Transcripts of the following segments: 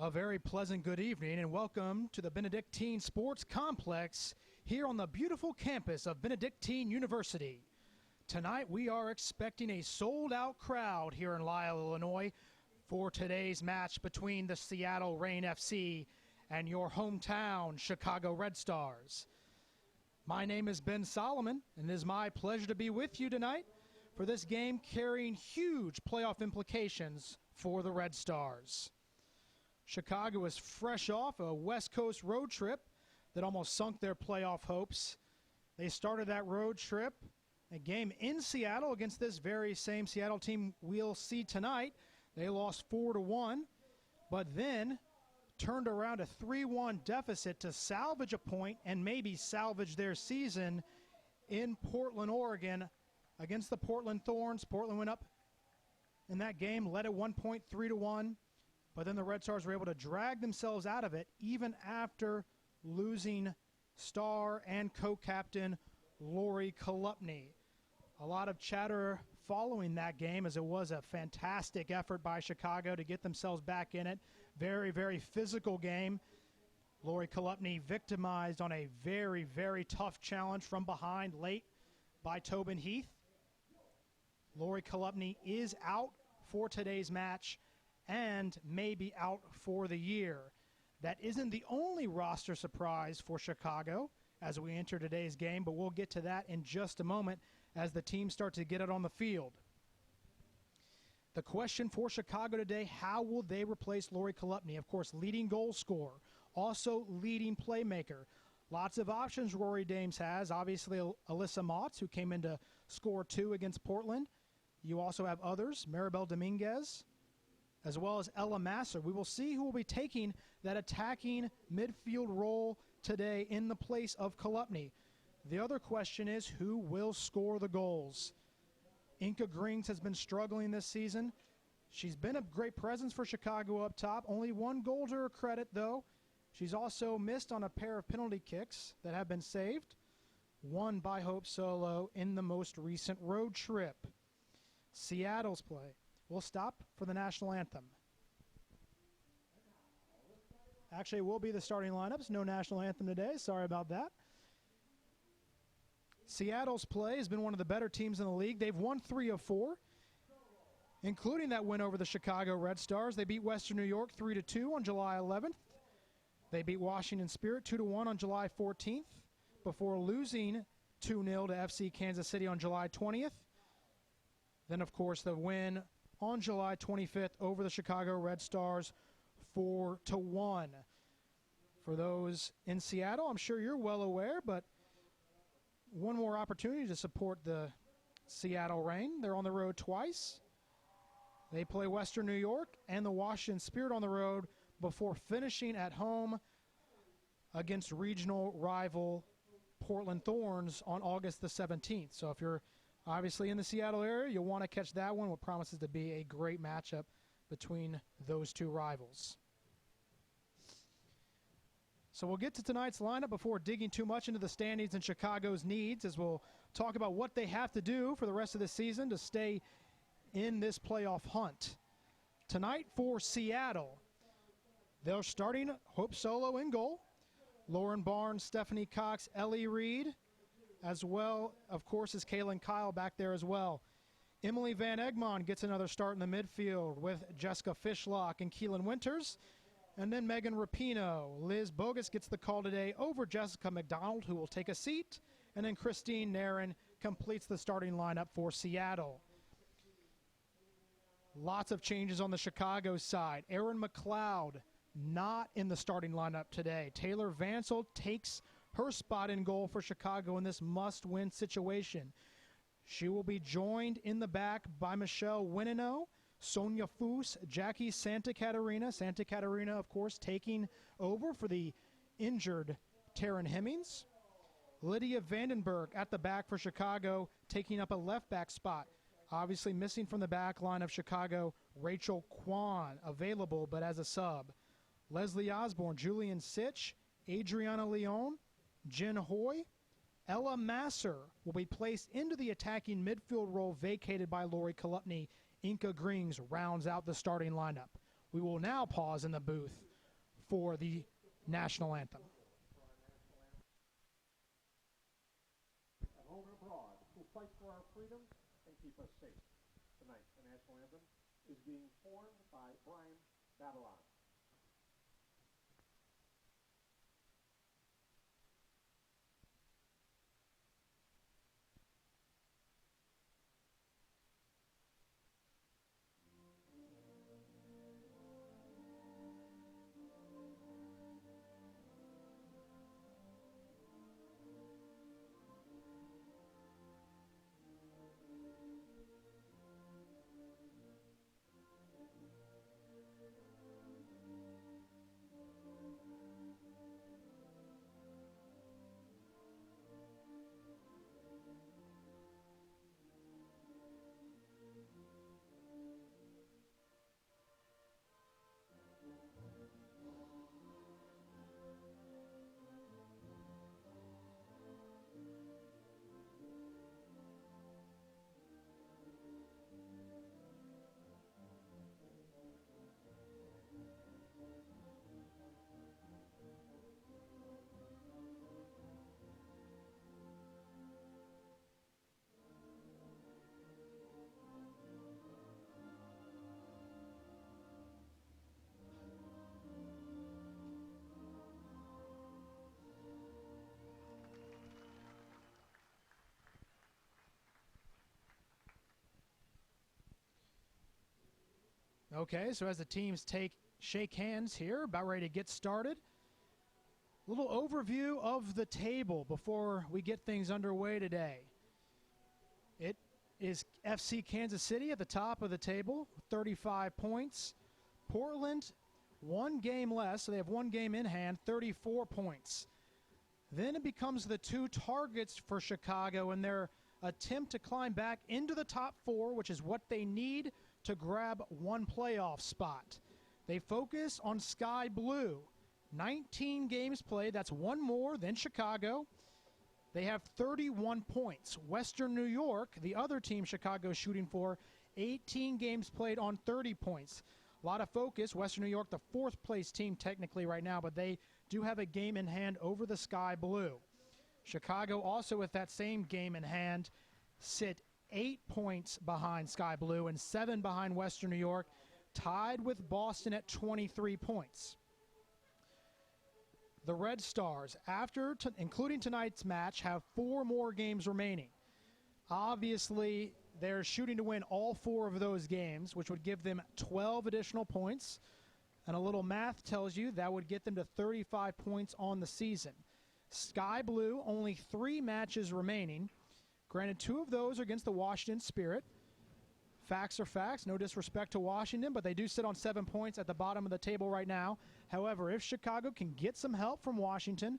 A very pleasant good evening and welcome to the Benedictine Sports Complex here on the beautiful campus of Benedictine University. Tonight we are expecting a sold-out crowd here in Lisle, Illinois for today's match between the Seattle Reign FC and your hometown Chicago Red Stars. My name is Ben Solomon and it is my pleasure to be with you tonight for this game carrying huge playoff implications for the Red Stars. Chicago is fresh off a West Coast road trip that almost sunk their playoff hopes. They started that road trip, a game in Seattle against this very same Seattle team we'll see tonight. They lost 4-1, but then turned around a 3-1 deficit to salvage a point and maybe salvage their season in Portland, Oregon against the Portland Thorns. Portland went up in that game, led at 1 point, 3-1. But then the Red Stars were able to drag themselves out of it even after losing star and co-captain Lori Kolupny. A lot of chatter following that game as it was a fantastic effort by Chicago to get themselves back in it. Very, very physical game. Lori Kolupny victimized on a very, very tough challenge from behind late by Tobin Heath. Lori Kolupny is out for today's match and may be out for the year. That isn't the only roster surprise for Chicago as we enter today's game, but we'll get to that in just a moment as the teams start to get it on the field. The question for Chicago today, how will they replace Lori Kolupny? Of course, leading goal scorer, also leading playmaker. Lots of options Rory Dames has. Obviously, Alyssa Motts, who came in to score 2 against Portland. You also have others, Maribel Dominguez, as well as Ella Masser. We will see who will be taking that attacking midfield role today in the place of Kolupny. The other question is who will score the goals. Inka Grings has been struggling this season. She's been a great presence for Chicago up top. Only 1 goal to her credit, though. She's also missed on a pair of penalty kicks that have been saved, one by Hope Solo in the most recent road trip. Seattle's play. We'll stop for the national anthem. Actually, it will be the starting lineups. No national anthem today. Sorry about that. Seattle's play has been one of the better teams in the league. They've won 3 of 4, including that win over the Chicago Red Stars. They beat Western New York 3-2 on July 11th. They beat Washington Spirit 2-1 on July 14th before losing 2-0 to FC Kansas City on July 20th. Then, of course, the win on July 25th over the Chicago Red Stars 4-1. For those in Seattle, I'm sure you're well aware, but one more opportunity to support the Seattle Reign. They're on the road twice. They play Western New York and the Washington Spirit on the road before finishing at home against regional rival Portland Thorns on August the 17th. So if you're obviously in the Seattle area, you'll want to catch that one, what promises to be a great matchup between those two rivals. So we'll get to tonight's lineup before digging too much into the standings and Chicago's needs, as we'll talk about what they have to do for the rest of the season to stay in this playoff hunt. Tonight for Seattle, they're starting Hope Solo in goal, Lauren Barnes, Stephanie Cox, Ellie Reed, as well, of course, is Kaylin Kyle back there as well. Emily Van Egmond gets another start in the midfield with Jessica Fishlock and Keelan Winters. And then Megan Rapinoe. Liz Bogus gets the call today over Jessica McDonald, who will take a seat. And then Christine Nairn completes the starting lineup for Seattle. Lots of changes on the Chicago side. Erin McLeod not in the starting lineup today. Taylor Vansel takes her spot in goal for Chicago in this must-win situation. She will be joined in the back by Michelle Winino, Sonia Foose, Jackie Santa Catarina. Santa Catarina, of course, taking over for the injured Taryn Hemmings. Lydia Vandenberg at the back for Chicago, taking up a left-back spot. Obviously missing from the back line of Chicago, Rachel Kwan, available but as a sub. Leslie Osborne, Julian Sitch, Adriana Leon, Jen Hoy, Ella Masser will be placed into the attacking midfield role vacated by Lori Kolupny. Inka Grings rounds out the starting lineup. We will now pause in the booth for the national anthem. At home and abroad, who fight for our freedom and keep us safe. Tonight, the national anthem is being formed by Brian Babylon. Okay, so as the teams shake hands here, about ready to get started. A little overview of the table before we get things underway today. It is FC Kansas City at the top of the table, 35 points. Portland, one game less, so they have one game in hand, 34 points. Then it becomes the two targets for Chicago in their attempt to climb back into the top four, which is what they need to grab one playoff spot. They focus on Sky Blue. 19 games played, that's one more than Chicago. They have 31 points. Western New York, the other team Chicago is shooting for, 18 games played on 30 points. A lot of focus. Western New York, the fourth place team technically right now, but they do have a game in hand over the Sky Blue. Chicago also with that same game in hand sit 8 points behind Sky Blue and 7 behind Western New York, tied with Boston at 23 points. The Red Stars, including tonight's match, have 4 more games remaining. Obviously, they're shooting to win all 4 of those games, which would give them 12 additional points. And a little math tells you that would get them to 35 points on the season. Sky Blue, only 3 matches remaining. Granted, 2 of those are against the Washington Spirit. Facts are facts, no disrespect to Washington, but they do sit on 7 points at the bottom of the table right now. However, if Chicago can get some help from Washington,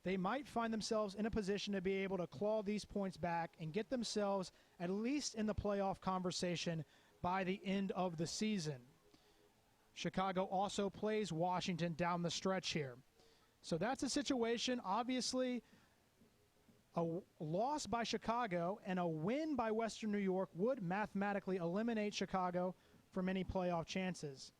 they might find themselves in a position to be able to claw these points back and get themselves at least in the playoff conversation by the end of the season. Chicago also plays Washington down the stretch here. So that's a situation. Obviously, a loss by Chicago and a win by Western New York would mathematically eliminate Chicago from any playoff chances.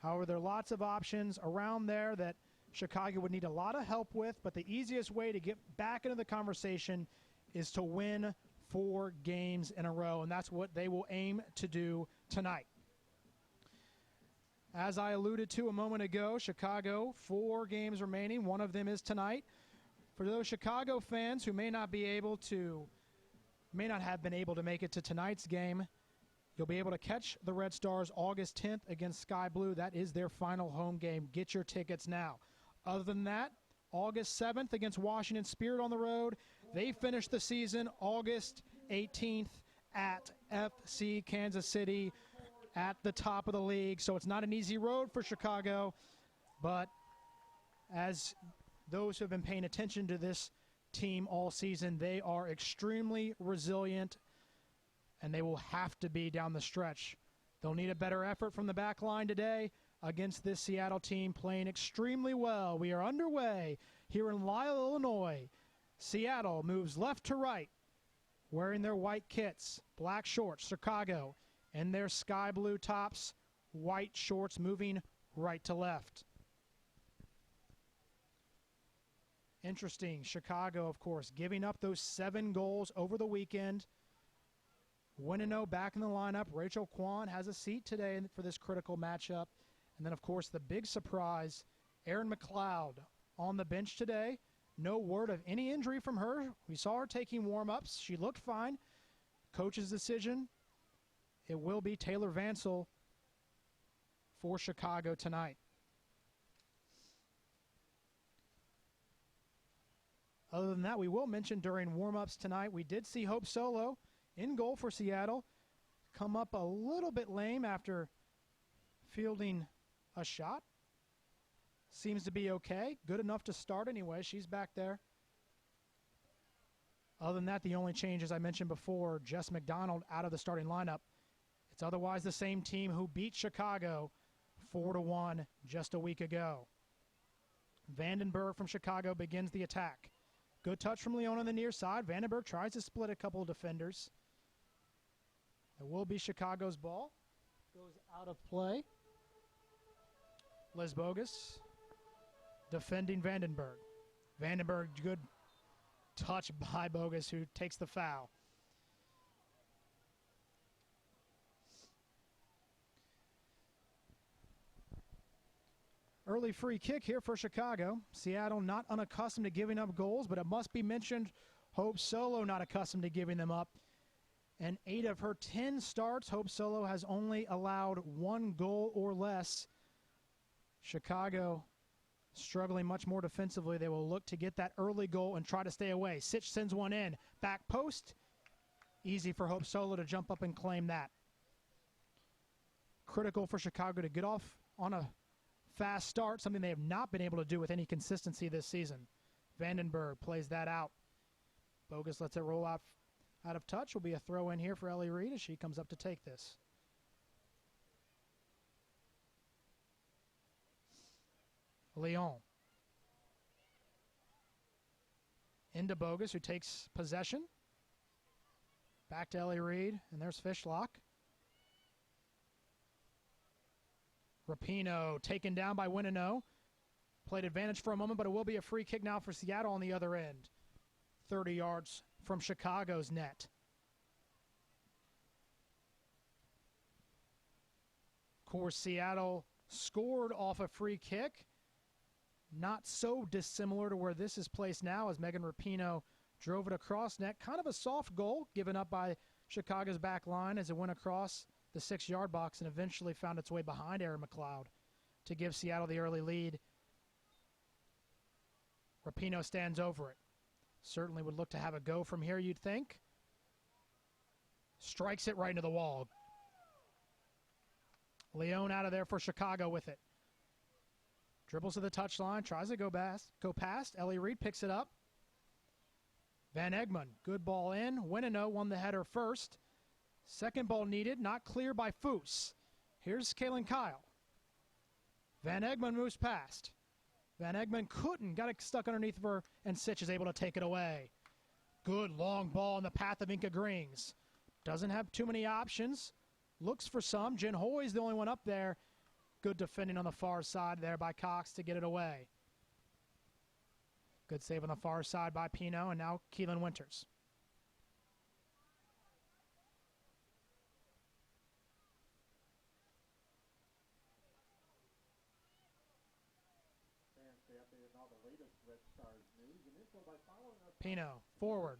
However, there are lots of options around there that Chicago would need a lot of help with, but the easiest way to get back into the conversation is to win 4 games in a row, and that's what they will aim to do tonight. As I alluded to a moment ago, Chicago, 4 games remaining. One of them is tonight. For those Chicago fans who may not have been able to make it to tonight's game, you'll be able to catch the Red Stars August 10th against Sky Blue. That is their final home game. Get your tickets now. Other than that, August 7th against Washington Spirit on the road. They finish the season August 18th at FC Kansas City at the top of the league. So it's not an easy road for Chicago, but as those who have been paying attention to this team all season, they are extremely resilient, and they will have to be down the stretch. They'll need a better effort from the back line today against this Seattle team playing extremely well. We are underway here in Lisle, Illinois. Seattle moves left to right, wearing their white kits, black shorts. Chicago in their sky blue tops, white shorts, moving right to left. Interesting. Chicago, of course, giving up those 7 goals over the weekend. Winino back in the lineup. Rachel Kwan has a seat today for this critical matchup. And then, of course, the big surprise, Erin McLeod on the bench today. No word of any injury from her. We saw her taking warm-ups. She looked fine. Coach's decision, it will be Taylor Vansel for Chicago tonight. Other than that, we will mention during warm-ups tonight, we did see Hope Solo in goal for Seattle come up a little bit lame after fielding a shot. Seems to be okay. Good enough to start anyway. She's back there. Other than that, the only change, as I mentioned before, Jess McDonald out of the starting lineup. It's otherwise the same team who beat Chicago 4-1 just a week ago. Vandenberg from Chicago begins the attack. Good touch from Leon on the near side. Vandenberg tries to split a couple of defenders. It will be Chicago's ball. Goes out of play. Liz Bogus defending Vandenberg. Vandenberg, good touch by Bogus, who takes the foul. Early free kick here for Chicago. Seattle not unaccustomed to giving up goals, but it must be mentioned Hope Solo not accustomed to giving them up. And 8 of her 10 starts, Hope Solo has only allowed 1 goal or less. Chicago struggling much more defensively. They will look to get that early goal and try to stay away. Sitch sends one in. Back post. Easy for Hope Solo to jump up and claim that. Critical for Chicago to get off on a fast start, something they have not been able to do with any consistency this season. Vandenberg plays that out. Bogus lets it roll out of touch. Will be a throw in here for Ellie Reed as she comes up to take this. Leon. Into Bogus, who takes possession. Back to Ellie Reed, and there's Fishlock. Rapinoe taken down by Winino. Played advantage for a moment, but it will be a free kick now for Seattle on the other end. 30 yards from Chicago's net. Of course, Seattle scored off a free kick. Not so dissimilar to where this is placed now as Megan Rapinoe drove it across net. Kind of a soft goal given up by Chicago's back line as it went across the 6-yard box and eventually found its way behind Erin McLeod to give Seattle the early lead. Rapinoe stands over it. Certainly would look to have a go from here, you'd think. Strikes it right into the wall. Leon out of there for Chicago with it. Dribbles to the touchline, tries to go past. Ellie Reed picks it up. Van Egmond, good ball in. Winino won the header first. Second ball needed, not clear by Foose. Here's Kaylin Kyle. Van Egmond moves past. Van Egmond couldn't, got it stuck underneath of her, and Sitch is able to take it away. Good long ball in the path of Inca Grings. Doesn't have too many options. Looks for some. Jen Hoy's the only one up there. Good defending on the far side there by Cox to get it away. Good save on the far side by Pino, and now Keelan Winters. Pino, forward.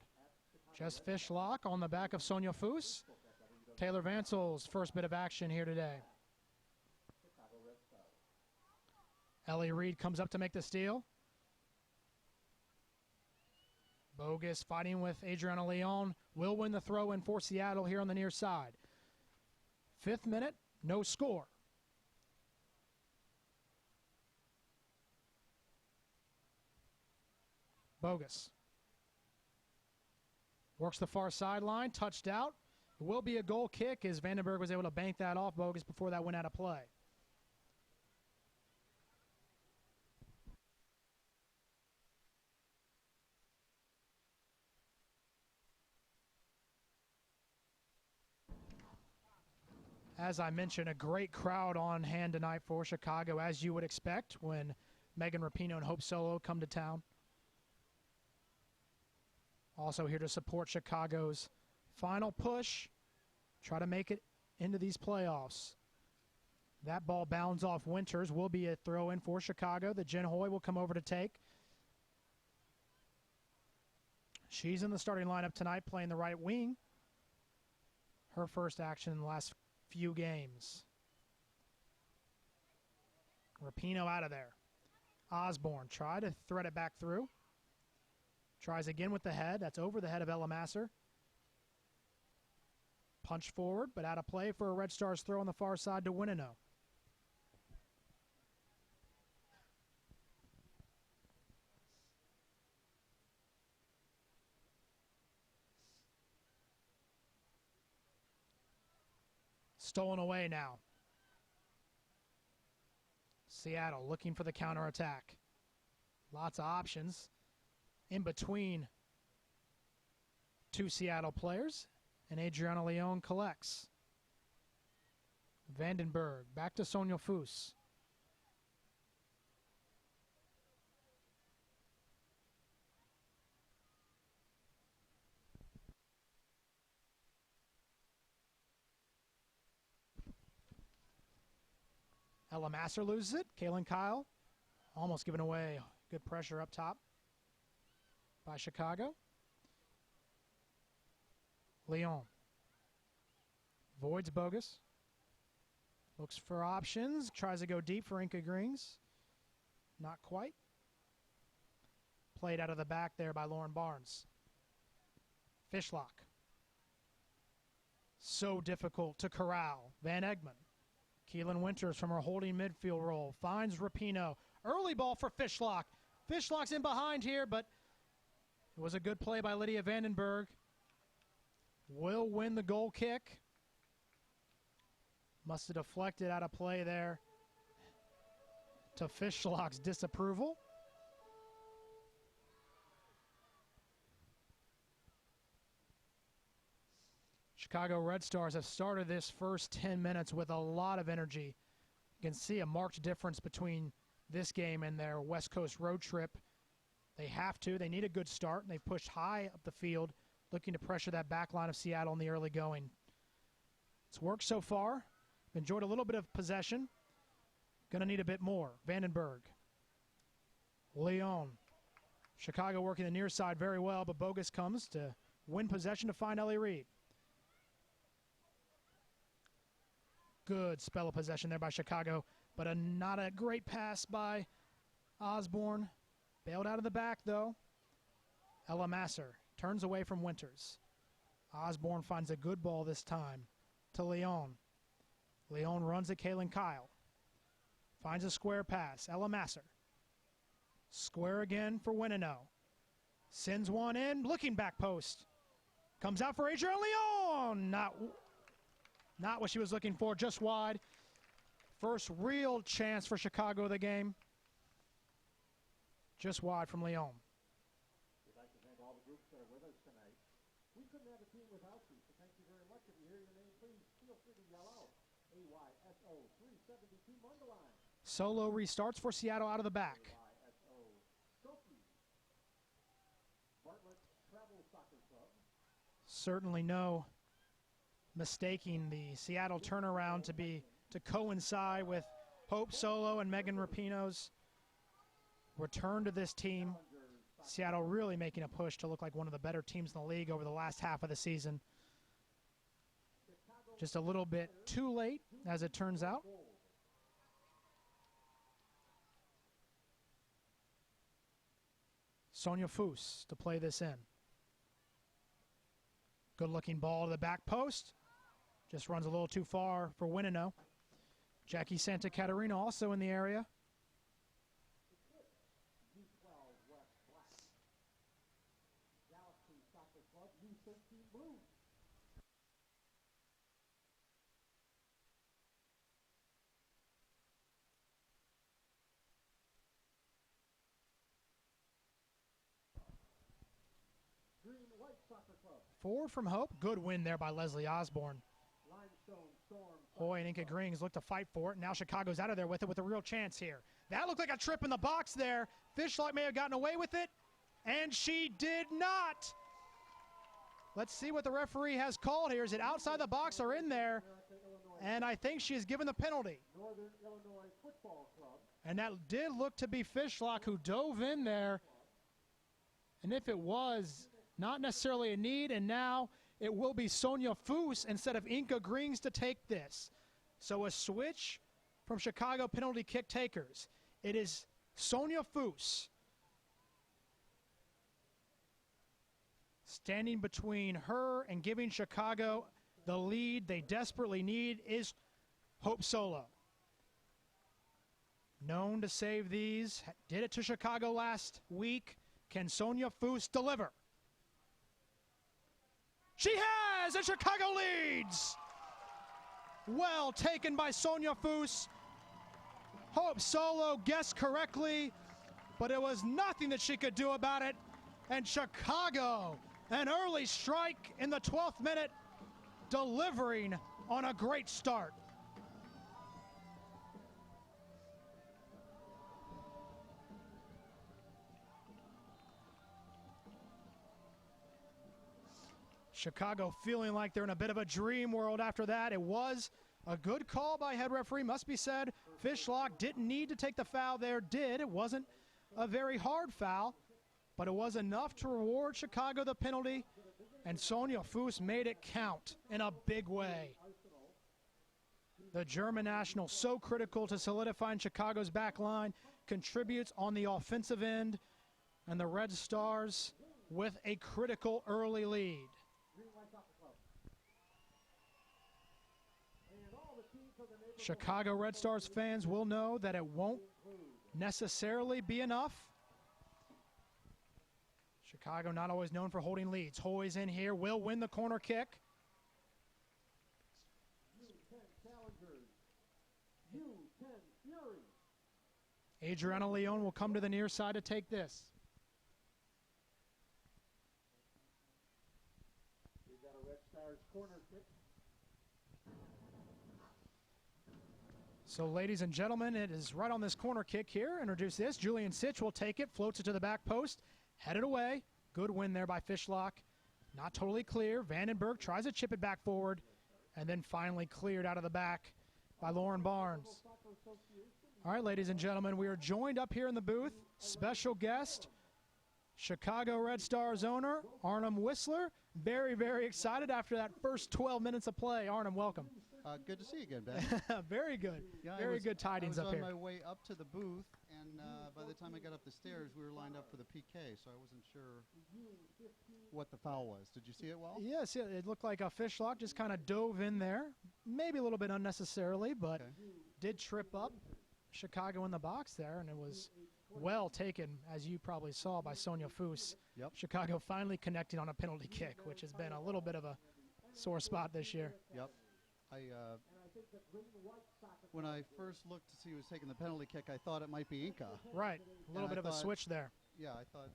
Just Fishlock on the back of Sonia Foose. Taylor Vansel's first bit of action here today. Ellie Reed comes up to make the steal. Bogus fighting with Adriana Leon. Will win the throw in for Seattle here on the near side. 5th minute, no score. Bogus. Works the far sideline, touched out. It will be a goal kick as Vandenberg was able to bank that off Bogus before that went out of play. As I mentioned, a great crowd on hand tonight for Chicago, as you would expect when Megan Rapinoe and Hope Solo come to town. Also here to support Chicago's final push, try to make it into these playoffs. That ball bounds off Winters, will be a throw in for Chicago that Jen Hoy will come over to take. She's in the starting lineup tonight playing the right wing. Her first action in the last few games. Rapinoe out of there. Osborne tried to thread it back through. Tries again with the head. That's over the head of Ella Masser. Punch forward, but out of play for a Red Stars throw on the far side to Winino. Stolen away now. Seattle looking for the counterattack. Lots of options in between two Seattle players, and Adriana Leon collects. Vandenberg back to Sonia Foos. Ella Masser loses it. Kaylin Kyle almost giving away. Good pressure up top by Chicago. Leon voids bogus. Looks for options. Tries to go deep for Inca Grings. Not quite. Played out of the back there by Lauren Barnes. Fishlock. So difficult to corral. Van Egmond. Keelan Winters from her holding midfield role finds Rapinoe. Early ball for Fishlock. Fishlock's in behind here, but it was a good play by Lydia Vandenberg. Will win the goal kick. Must have deflected out of play there to Fishlock's disapproval. Chicago Red Stars have started this first 10 minutes with a lot of energy. You can see a marked difference between this game and their West Coast road trip. They have to. They need a good start, and they've pushed high up the field, looking to pressure that back line of Seattle in the early going. It's worked so far. Enjoyed a little bit of possession. Going to need a bit more. Vandenberg. Leon. Chicago working the near side very well, but Bogus comes to win possession to find Ellie Reed. Good spell of possession there by Chicago, but not a great pass by Osborne. Bailed out of the back, though. Ella Masser turns away from Winters. Osborne finds a good ball this time to Leon. Leon runs at Kaylin Kyle. Finds a square pass. Ella Masser. Square again for Winino. Sends one in. Looking back post. Comes out for Adriana Leon. Not what she was looking for, just wide. First real chance for Chicago of the game. Just wide from Leon. We'd like to thank all the groups that are with us tonight. We couldn't have a team without you, so thank you very much. If you hear your name, please feel free to yell out. AYSO 372 Mundaline. Solo restarts for Seattle out of the back. AYSO Skokie. Bartlett Travel Soccer Club. Certainly no mistaking the Seattle turnaround to coincide with Hope Solo and Megan Rapinoe's return to this team. Seattle really making a push to look like one of the better teams in the league over the last half of the season. Just a little bit too late, as it turns out. Sonia Foos to play this in. Good looking ball to the back post. Just runs a little too far for Winino. Jackie Santa Catarina also in the area. U12 West Black. Galaxy Soccer Club U13 Blue. Green White Soccer Club. Forward from Hope. Good win there by Leslie Osborne. Limestone Storm. Hoy and Inca Grings look to fight for it. Now Chicago's out of there with it with a real chance here. That looked like a trip in the box there. Fishlock may have gotten away with it, and she did not. Let's see what the referee has called here. Is it outside the box or in there? And I think she is given the penalty. Northern Illinois Football Club. And that did look to be Fishlock, who dove in there. And if it was, not necessarily a need, and now it will be Sonia Foose instead of Inka Greens to take this. So a switch from Chicago penalty kick takers. It is Sonia Foose. Standing between her and giving Chicago the lead they desperately need is Hope Solo. Known to save these, did it to Chicago last week. Can Sonia Foose deliver? She has, and Chicago leads. Well taken by Sonia Foose. Hope Solo guessed correctly, but it was nothing that she could do about it. And Chicago, an early strike in the 12th minute, delivering on a great start. Chicago feeling like they're in a bit of a dream world after that. It was a good call by head referee, must be said. Fishlock didn't need to take the foul there, did. It wasn't a very hard foul, but it was enough to reward Chicago the penalty, and Sonia Foose made it count in a big way. The German national, so critical to solidifying Chicago's back line, contributes on the offensive end, and the Red Stars with a critical early lead. Chicago Red Stars fans will know that it won't necessarily be enough. Chicago not always known for holding leads. Hoy's in here, will win the corner kick. Adriana Leon will come to the near side to take this. We've got a Red Stars corner kick. So, ladies and gentlemen, it is right on this corner kick here. Introduce this. Julian Sitch will take it, floats it to the back post, headed away. Good win there by Fishlock. Not totally clear. Vandenberg tries to chip it back forward, and then finally cleared out of the back by Lauren Barnes. All right, ladies and gentlemen, we are joined up here in the booth. Special guest, Chicago Red Stars owner, Arnhem Whistler. Very, very excited after that first 12 minutes of play. Arnhem, welcome. Good to see you again, Ben. Very good. Yeah, very good tidings up here. I was on my way up to the booth, and by the time I got up the stairs, we were lined up for the PK, so I wasn't sure what the foul was. Did you see it well? Yes, it looked like a Fishlock just kind of dove in there, maybe a little bit unnecessarily, but did trip up Chicago in the box there, and it was well taken, as you probably saw, by Sonia Foose. Yep. Chicago finally connecting on a penalty kick, which has been a little bit of a sore spot this year. Yep. When I first looked to see who was taking the penalty kick, I thought it might be Inka. Right, a little bit of a switch there. Yeah, I thought,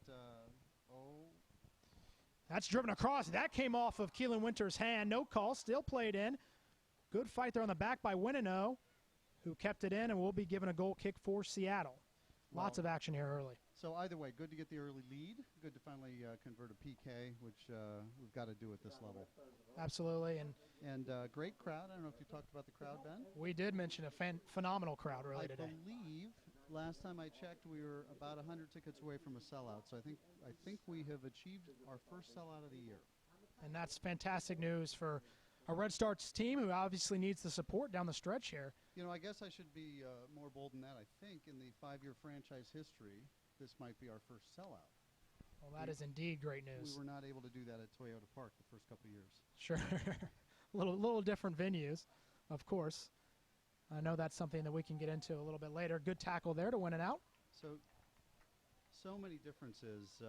That's driven across. That came off of Keelan Winter's hand. No call, still played in. Good fight there on the back by Winino, who kept it in and will be given a goal kick for Seattle. Lots of action here early. So either way, good to get the early lead. Good to finally convert a PK, which we've got to do at this level. Absolutely. And great crowd. I don't know if you talked about the crowd, Ben. We did mention a phenomenal crowd early today. I believe last time I checked, we were about 100 tickets away from a sellout. So I think we have achieved our first sellout of the year. And that's fantastic news for a Red Stars team who obviously needs the support down the stretch here. You know, I guess I should be more bold than that. I think in the 5-year franchise history, this might be our first sellout. Well, that is indeed great news. We were not able to do that at Toyota Park the first couple of years. Sure. little different venues, of course. I know that's something that we can get into a little bit later. Good tackle there to win it out. So many differences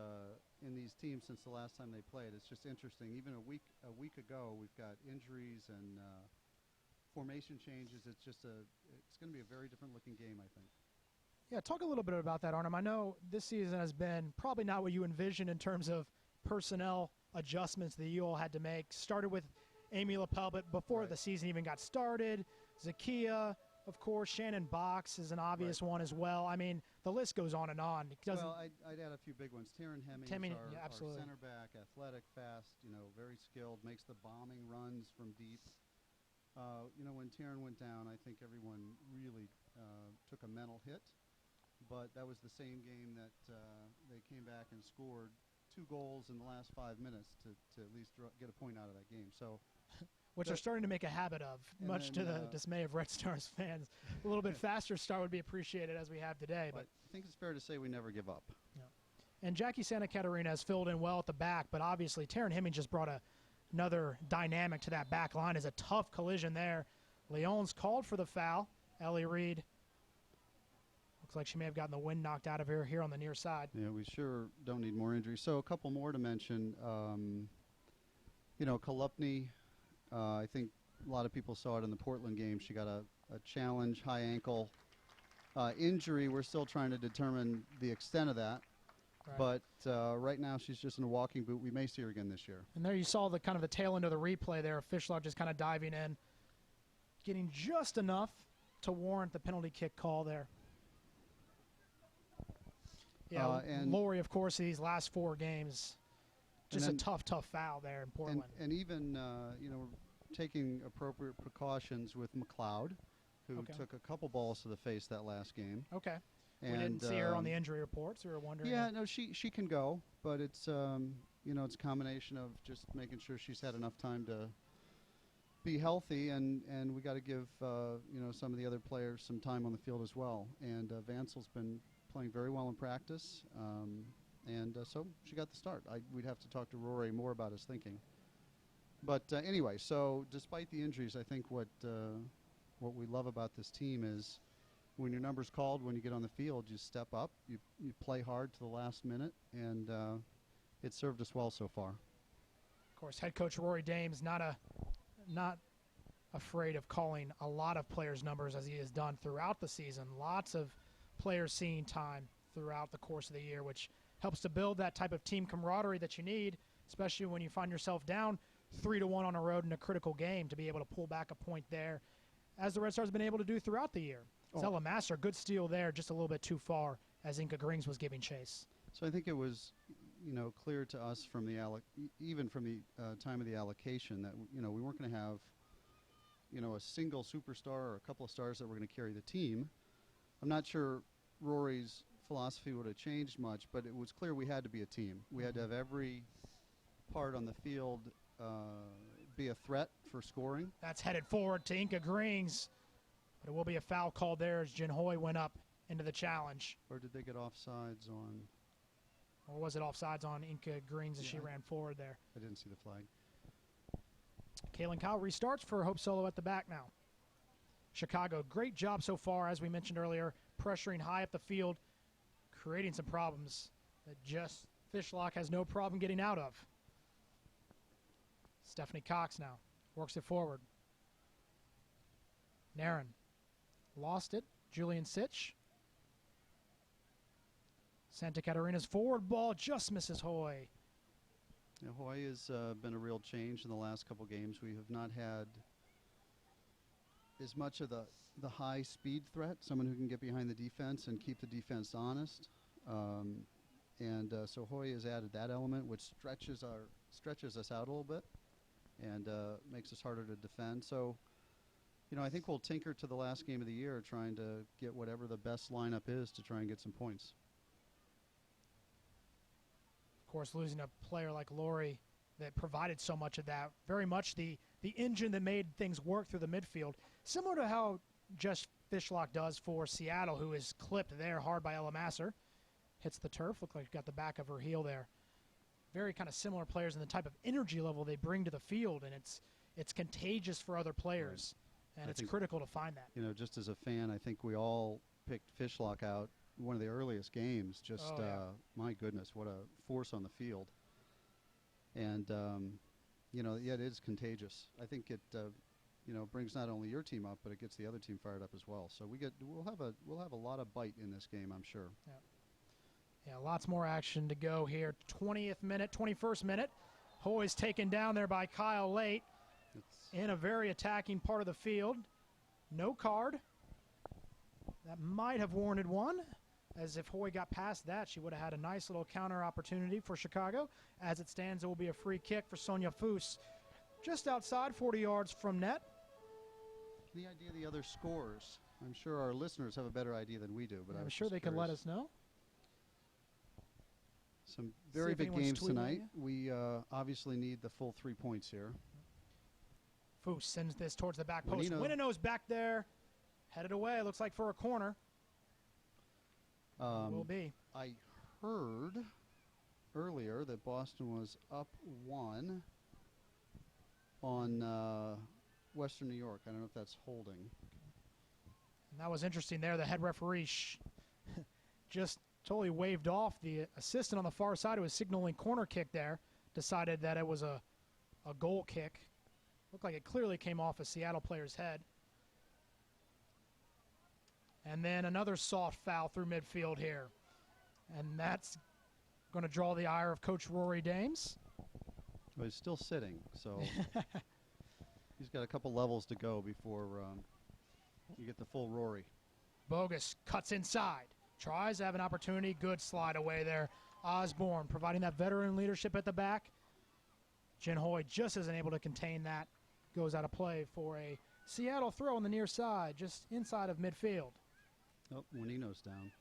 in these teams since the last time they played. It's just interesting. Even a week ago, we've got injuries and formation changes. It's going to be a very different looking game, I think. Yeah, talk a little bit about that, Arnhem. I know this season has been probably not what you envisioned in terms of personnel adjustments that you all had to make. Started with Amy Lapel, but before the season even got started, Zakia, of course. Shannon Box is an obvious one as well. I mean, the list goes on and on. It doesn't. Well, I'd add a few big ones. Taryn Hemmings, Yeah, our absolutely. center back, athletic, fast, very skilled, makes the bombing runs from deep. When Taryn went down, I think everyone really took a mental hit. But that was the same game that they came back and scored 2 goals in the last 5 minutes to at least get a point out of that game. So, which they're starting to make a habit of, much to the dismay of Red Stars fans. A little bit faster start would be appreciated as we have today. But I think it's fair to say we never give up. Yeah. And Jackie Santa Catarina has filled in well at the back, but obviously Taryn Hemmings just brought another dynamic to that back line. Is a tough collision there. Leon's called for the foul. Ellie Reed looks like she may have gotten the wind knocked out of her here on the near side. Yeah, we sure don't need more injuries. So a couple more to mention. Kolupny, I think a lot of people saw it in the Portland game. She got a challenge, high ankle injury. We're still trying to determine the extent of that. Right. But right now she's just in a walking boot. We may see her again this year. And there you saw the kind of the tail end of the replay there. Fishlock just kind of diving in, getting just enough to warrant the penalty kick call there. Yeah, and Lori, of course, these last 4 games, just a tough foul there in Portland. And even, we're taking appropriate precautions with McLeod, who took a couple balls to the face that last game. Okay. And we didn't see her on the injury reports. We were wondering. Yeah, no, she can go, but it's, it's a combination of just making sure she's had enough time to be healthy, and we got to give, some of the other players some time on the field as well. And Vansel's been playing very well in practice, so she got the start. We'd have to talk to Rory more about his thinking. But anyway, so despite the injuries, I think what we love about this team is when your number's called, when you get on the field, you step up, you play hard to the last minute, and it served us well so far. Of course, head coach Rory Dames not afraid of calling a lot of players' numbers as he has done throughout the season. Lots of players seeing time throughout the course of the year, which helps to build that type of team camaraderie that you need, especially when you find yourself down 3-1 on a road in a critical game, to be able to pull back a point there, as the Red Stars have been able to do throughout the year. Zella Master, good steal there, just a little bit too far as Inca Grings was giving chase. So I think it was, clear to us from the even from the time of the allocation that we weren't going to have, a single superstar or a couple of stars that were going to carry the team. I'm not sure Rory's philosophy would have changed much, but it was clear we had to be a team. We had to have every part on the field be a threat for scoring. That's headed forward to Inca Grings, but it will be a foul called there as Jen Hoy went up into the challenge. Or did they get offsides on? Or was it offsides on Inca Grings as she ran forward there? I didn't see the flag. Kaylin Kyle restarts for Hope Solo at the back now. Chicago, great job so far, as we mentioned earlier, pressuring high up the field, creating some problems that just Fishlock has no problem getting out of. Stephanie Cox now works it forward. Naren lost it. Julian Sitch. Santa Catarina's forward ball just misses Hoy. Yeah, Hoy has been a real change in the last couple games. We have not had as much of the high speed threat, someone who can get behind the defense and keep the defense honest. So Hoy has added that element, which stretches us out a little bit and makes us harder to defend. So, I think we'll tinker to the last game of the year, trying to get whatever the best lineup is to try and get some points. Of course, losing a player like Lori that provided so much of that, very much the engine that made things work through the midfield, similar to how Jess Fishlock does for Seattle, who is clipped there hard by Ella Masser. Hits the turf, looked like got the back of her heel there. Very kind of similar players in the type of energy level they bring to the field, and it's contagious for other players, and it's critical to find that. Just as a fan, I think we all picked Fishlock out one of the earliest games. Just, my goodness, what a force on the field. And, it is contagious. I think it, brings not only your team up, but it gets the other team fired up as well. So we'll have a lot of bite in this game, I'm sure. Yeah. Yeah, lots more action to go here. 21st minute. Hoy's taken down there by Kyle Late in a very attacking part of the field. No card. That might have warranted one, as if Hoy got past that, she would have had a nice little counter opportunity for Chicago. As it stands, it will be a free kick for Sonia Foose, just outside 40 yards from net. Any idea the other scores? I'm sure our listeners have a better idea than we do, but I'm sure they can let us know. Some very if big anyone's games tweeting tonight. you. We obviously need the full 3 points here. Foose sends this towards the back post. Winino. Winino's back there, headed away. Looks like for a corner. Will be. I heard earlier that Boston was up 1 on Western New York. I don't know if that's holding. And that was interesting there. The head referee just totally waved off. The assistant on the far side who was signaling corner kick there decided that it was a goal kick. Looked like it clearly came off a Seattle player's head. And then another soft foul through midfield here. And that's going to draw the ire of Coach Rory Dames. Well, he's still sitting, so he's got a couple levels to go before you get the full Rory. Bogus cuts inside. Tries to have an opportunity. Good slide away there. Osborne providing that veteran leadership at the back. Jen Hoy just isn't able to contain that. Goes out of play for a Seattle throw on the near side, just inside of midfield. Oh, Winino's down.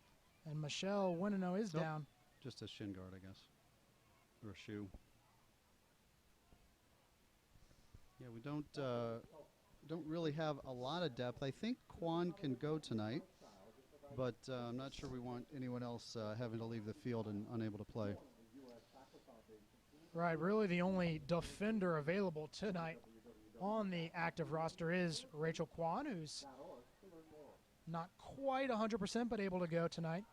And Michelle Winino is Nope. down. Just a shin guard, I guess, or a shoe. Yeah, we don't really have a lot of depth. I think Kwan can go tonight, but I'm not sure we want anyone else having to leave the field and unable to play. Right, really the only defender available tonight on the active roster is Rachel Kwan, who's not quite 100% but able to go tonight.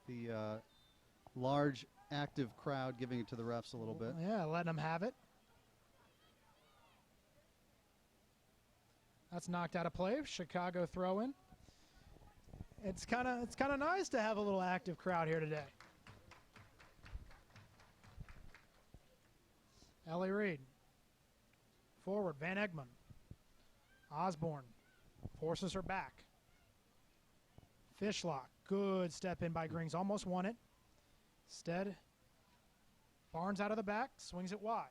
The large active crowd giving it to the refs a little bit. Yeah, letting them have it. That's knocked out of play. Chicago throw in. It's kind of nice to have a little active crowd here today. Ellie Reed. Forward, Van Egmond. Osborne forces her back. Fishlock, good step in by Grings, almost won it. Instead, Barnes out of the back, swings it wide.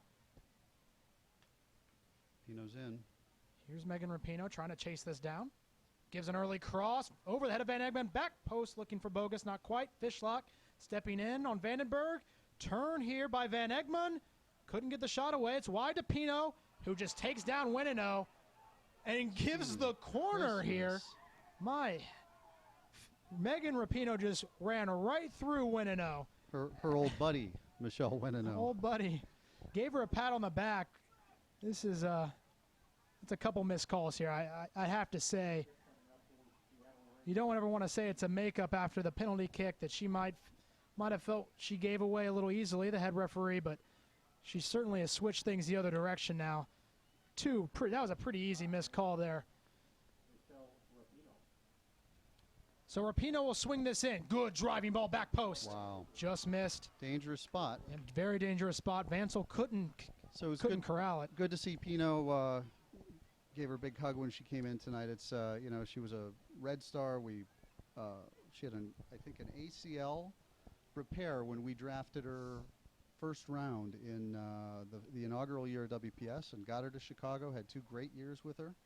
Pino's in. Here's Megan Rapinoe trying to chase this down. Gives an early cross over the head of Van Egmond. Back post looking for Bogus, not quite. Fishlock stepping in on Vandenberg. Turn here by Van Egmond. Couldn't get the shot away. It's wide to Pino, who just takes down Winino and gives the corner here. My, Megan Rapinoe just ran right through Winino. Her old buddy, Michelle Winino. Old buddy. Gave her a pat on the back. This is it's a couple missed calls here. I have to say, you don't ever want to say it's a makeup after the penalty kick that she might have felt she gave away a little easily, the head referee, but she certainly has switched things the other direction now. That was a pretty easy missed call there. So Rapinoe will swing this in. Good driving ball, back post. Wow. Just missed. Dangerous spot. And very dangerous spot. Vansel couldn't corral it. Good to see Pino. Gave her a big hug when she came in tonight. It's she was a Red Star. She had I think an ACL repair when we drafted her first round in the inaugural year of WPS and got her to Chicago. Had 2 great years with her.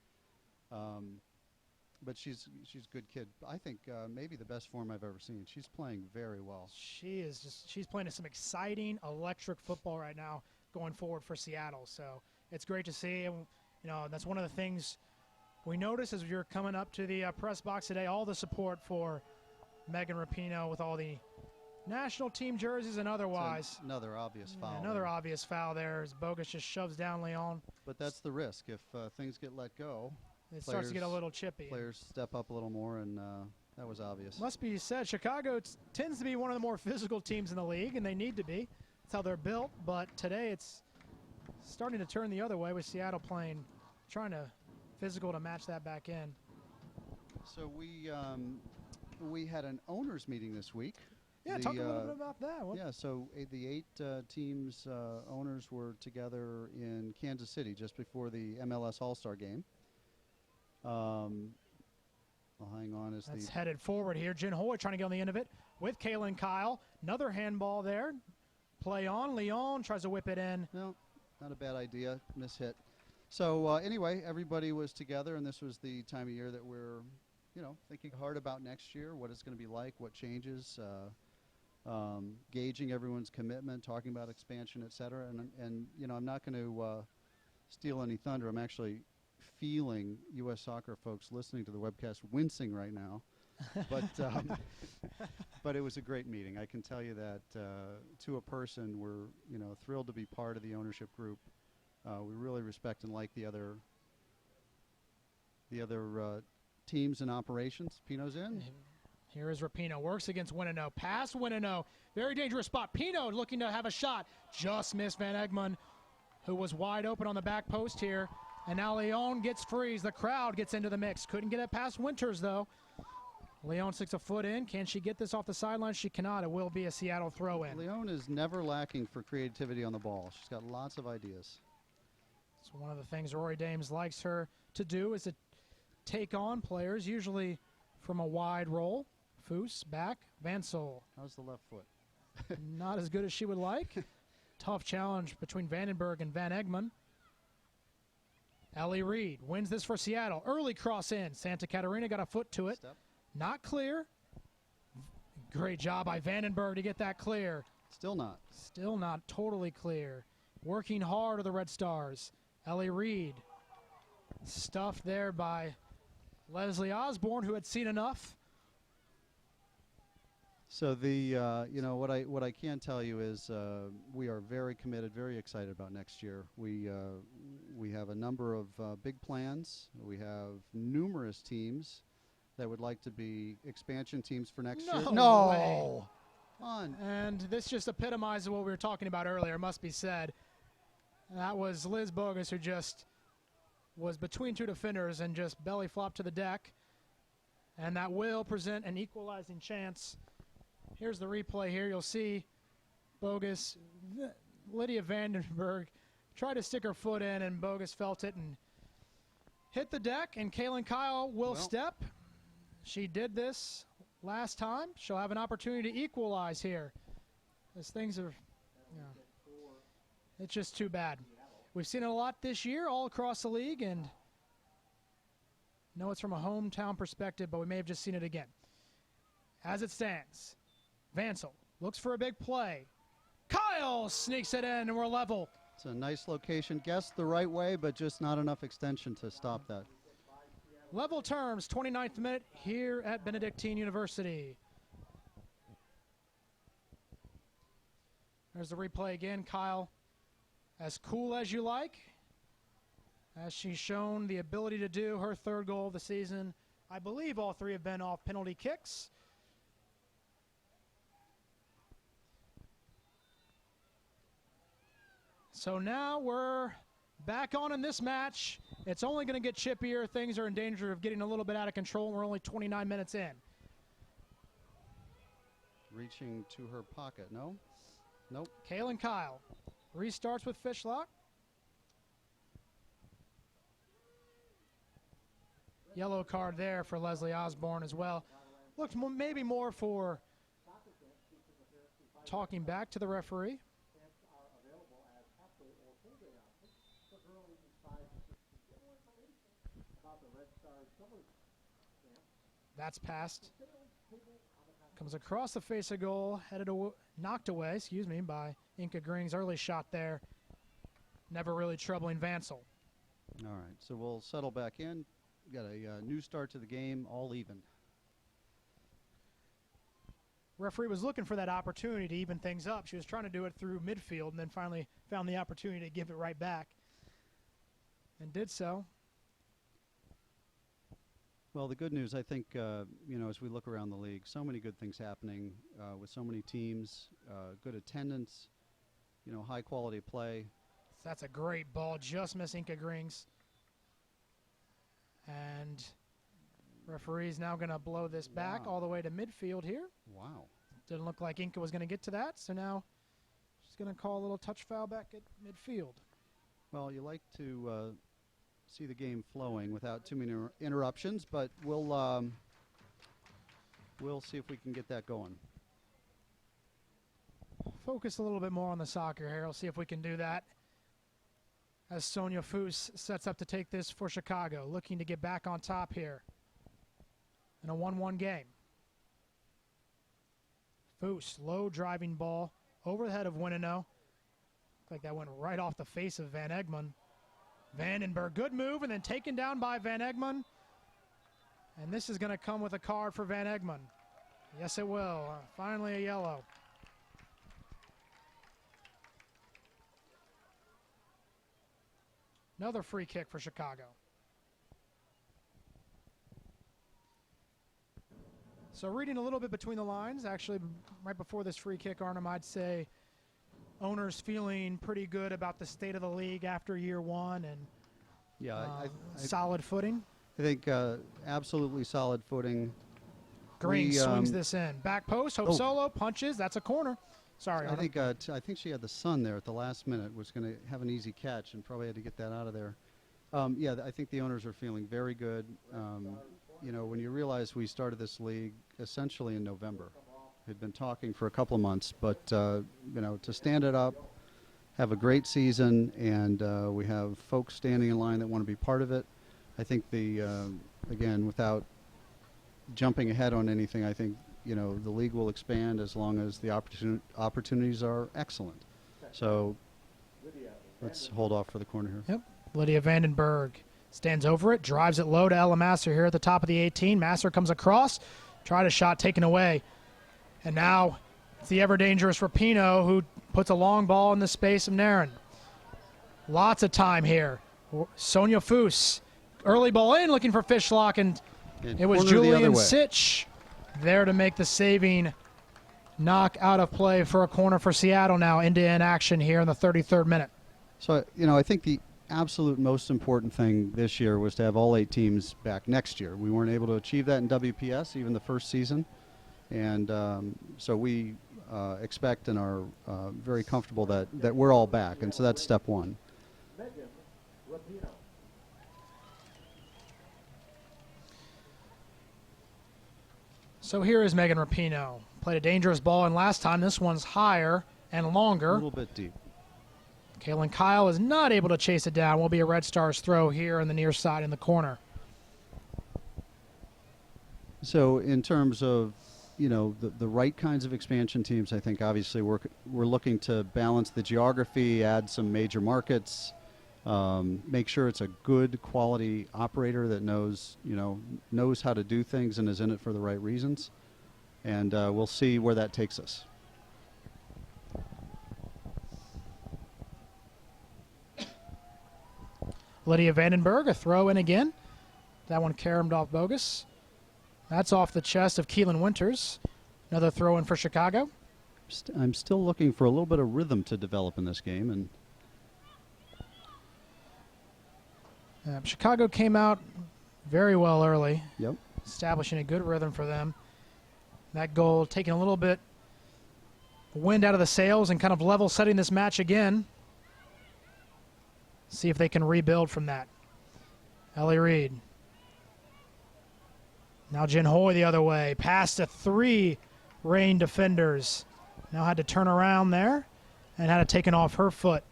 But she's a good kid. I think maybe the best form I've ever seen. She's playing very well. She's playing some exciting, electric football right now going forward for Seattle. So it's great to see. And, that's one of the things we noticed as you're coming up to the press box today, all the support for Megan Rapinoe with all the national team jerseys and otherwise. Another obvious foul. Another obvious foul there as Bogus just shoves down Leon. But that's the risk. If things get let go, it starts to get a little chippy. Players step up a little more, and that was obvious. Must be said, Chicago tends to be one of the more physical teams in the league, and they need to be. That's how they're built. But today it's starting to turn the other way with Seattle trying to physical to match that back in. So we had an owners meeting this week. Yeah, talk a little bit about that. Yeah, so the 8 teams owners were together in Kansas City just before the MLS All-Star game. Well, hang on. That's headed forward here. Jin Hoy trying to get on the end of it with Kaylin Kyle. Another handball there. Play on. Leon tries to whip it in. No, not a bad idea. Mishit. So anyway, everybody was together, and this was the time of year that we're, thinking hard about next year, what it's going to be like, what changes, gauging everyone's commitment, talking about expansion, et cetera. And I'm not going to steal any thunder. I'm actually feeling U.S. soccer folks listening to the webcast wincing right now. But it was a great meeting. I can tell you that to a person, we're thrilled to be part of the ownership group. We really respect and like the other teams and operations. Pino's in. Here is Rapino. Works against Winino. Pass Winino. Very dangerous spot. Pino looking to have a shot. Just missed Van Egmond, who was wide open on the back post here. And now Leon gets freeze. The crowd gets into the mix. Couldn't get it past Winters, though. Leon sticks a foot in. Can she get this off the sideline? She cannot. It will be a Seattle throw-in. Leon is never lacking for creativity on the ball. She's got lots of ideas. So one of the things Rory Dames likes her to do is to take on players, usually from a wide roll. Foose, back, Vansel. How's the left foot? Not as good as she would like. Tough challenge between Vandenberg and Van Egmond. Ellie Reed wins this for Seattle. Early cross in. Santa Catarina got a foot to it. Step. Not clear. Great job by Vandenberg to get that clear. Still not. Still not totally clear. Working hard are the Red Stars. Ellie Reed. Stuffed there by Leslie Osborne, who had seen enough. So what I can tell you is we are very committed, very excited about next year. We have a number of big plans. We have numerous teams that would like to be expansion teams for next year. No. On. And this just epitomizes what we were talking about earlier, it must be said. That was Liz Bogus, who just was between two defenders and just belly flopped to the deck. And that will present an equalizing chance. Here's the replay here. You'll see Bogus, Lydia Vandenberg tried to stick her foot in, and Bogus felt it and hit the deck, and Kaylin Kyle will step. She did this last time. She'll have an opportunity to equalize here. As things are, it's just too bad. We've seen it a lot this year all across the league, and know it's from a hometown perspective, but we may have just seen it again. As it stands, Vansel looks for a big play. Kyle sneaks it in, and we're level. It's a nice location. Guessed the right way, but just not enough extension to stop that. Level terms, 29th minute here at Benedictine University. There's the replay again. Kyle, as cool as you like, as she's shown the ability to do her third goal of the season. I believe all three have been off penalty kicks. So now we're back on in this match. It's only going to get chippier. Things are in danger of getting a little bit out of control. We're only 29 minutes in. Reaching to her pocket. No? Nope. Kaylin Kyle restarts with Fishlock. Yellow card there for Leslie Osborne as well. Looked maybe more for talking back to the referee. That's passed. Comes across the face of goal, knocked away, by Inca Green's early shot there. Never really troubling Vansel. All right, so we'll settle back in. Got a new start to the game, all even. Referee was looking for that opportunity to even things up. She was trying to do it through midfield and then finally found the opportunity to give it right back. And did so. Well, the good news, I think, as we look around the league, so many good things happening with so many teams, good attendance, high quality play. That's a great ball, just missing Inca Grings. And referee's now going to blow this back all the way to midfield here. Wow. Didn't look like Inca was going to get to that, so now she's going to call a little touch foul back at midfield. Well, you like to see the game flowing without too many interruptions, but we'll see if we can get that going. Focus a little bit more on the soccer here. We'll see if we can do that. As Sonia Foose sets up to take this for Chicago, looking to get back on top here in a 1-1 game. Foose, low driving ball over the head of Winino. Looked like that went right off the face of Van Egmond. Vandenberg, good move, and then taken down by Van Egmond. And this is going to come with a card for Van Egmond. Yes, it will. Finally a yellow. Another free kick for Chicago. So reading a little bit between the lines, actually right before this free kick, Arnhem, I'd say owners feeling pretty good about the state of the league after year one and solid footing. I think absolutely solid footing. Green swings this in. Back post, Hope Solo punches. That's a corner. Sorry, Arnhem. I think she had the sun there at the last minute, was going to have an easy catch and probably had to get that out of there. I think the owners are feeling very good. You know, when you realize we started this league essentially in November, we'd been talking for a couple of months, but you know, to stand it up, have a great season, and we have folks standing in line that want to be part of it. I think again, without jumping ahead on anything, I think, you know, the league will expand as long as the opportunities are excellent. So let's hold off for the corner here. Yep. Lydia Vandenberg stands over it, drives it low to Ella Masser here at the top of the 18. Masser comes across, tried a shot taken away. And now it's the ever-dangerous Rapinoe who puts a long ball in the space of Naren. Lots of time here. Sonia Foose, early ball in, looking for Fishlock, and it was Julian Sitch there to make the saving knock out of play for a corner for Seattle now into inaction here in the 33rd minute. So, you know, I think the absolute most important thing this year was to have all 8 teams back next year. We weren't able to achieve that in WPS, even the first season. And so we expect and are very comfortable that we're all back. And so that's step one. So here is Megan Rapinoe. Played a dangerous ball, and last time this one's higher and longer. A little bit deep. Kaylin Kyle is not able to chase it down. Will be a Red Stars throw here on the near side in the corner. So in terms of, you know, the right kinds of expansion teams, I think obviously we're looking to balance the geography, add some major markets, make sure it's a good quality operator that knows how to do things and is in it for the right reasons. And we'll see where that takes us. Lydia Vandenberg, a throw in again. That one caromed off bogus. That's off the chest of Keelan Winters. Another throw in for Chicago. I'm still looking for a little bit of rhythm to develop in this game. And Chicago came out very well early. Yep. Establishing a good rhythm for them. That goal taking a little bit wind out of the sails and kind of level setting this match again. See if they can rebuild from that. Ellie Reed. Now Jen Hoy the other way. Past to 3 Reign defenders. Now had to turn around there and had it taken off her foot.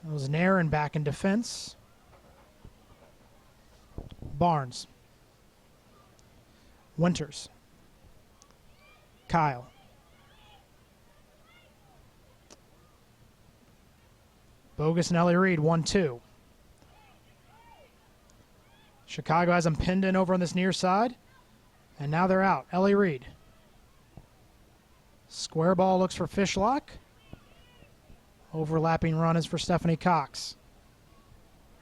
It was Naren back in defense. Barnes. Winters. Kyle. Bogus and Ellie Reed, 1-2. Chicago has them pinned in over on this near side. And now they're out. Ellie Reed. Square ball looks for Fishlock. Overlapping run is for Stephanie Cox.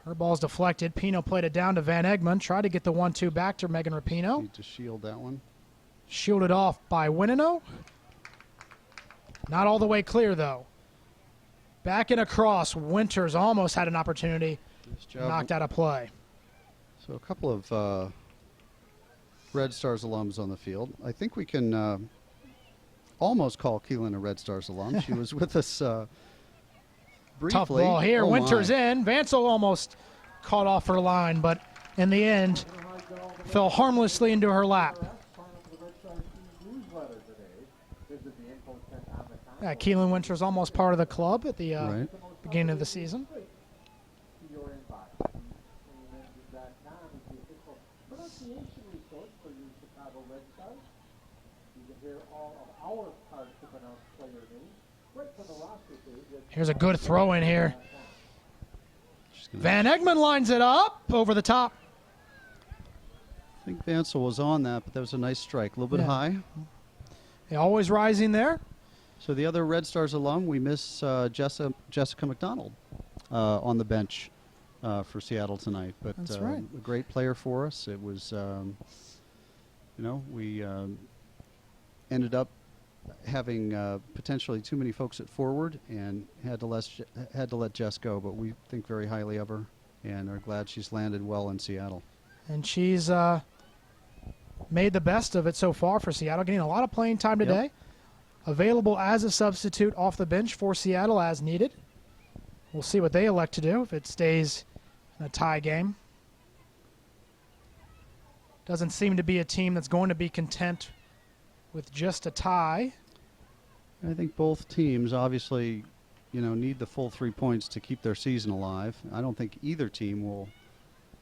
Her ball's deflected. Pino played it down to Van Egmond. Tried to get the 1-2 back to Megan Rapinoe. Need to shield that one. Shielded off by Winino. Not all the way clear, though. Back and across. Winters almost had an opportunity. Nice job. Knocked out of play. So a couple of Red Stars alums on the field. I think we can almost call Keelan a Red Stars alum. She was with us briefly. Tough ball here. Oh, Winters my. in. Vansel almost caught off her line, but in the end, fell harmlessly into her lap. Keelan Winters almost part of the club at the Right. beginning of the season. Here's a good throw in here. Van Egmond lines it up over the top. I think Vansel was on that, but that was a nice strike. A little bit Yeah. high. Yeah, always rising there. So the other Red Stars alum, we miss Jessica McDonald on the bench for Seattle tonight. But That's right. A great player for us. It was, we ended up having potentially too many folks at forward and had to let Jess go. But we think very highly of her and are glad she's landed well in Seattle. And she's made the best of it so far for Seattle, getting a lot of playing time today. Yep. Available as a substitute off the bench for Seattle as needed. We'll see what they elect to do if it stays in a tie game. Doesn't seem to be a team that's going to be content with just a tie. I think both teams obviously, need the full 3 points to keep their season alive. I don't think either team will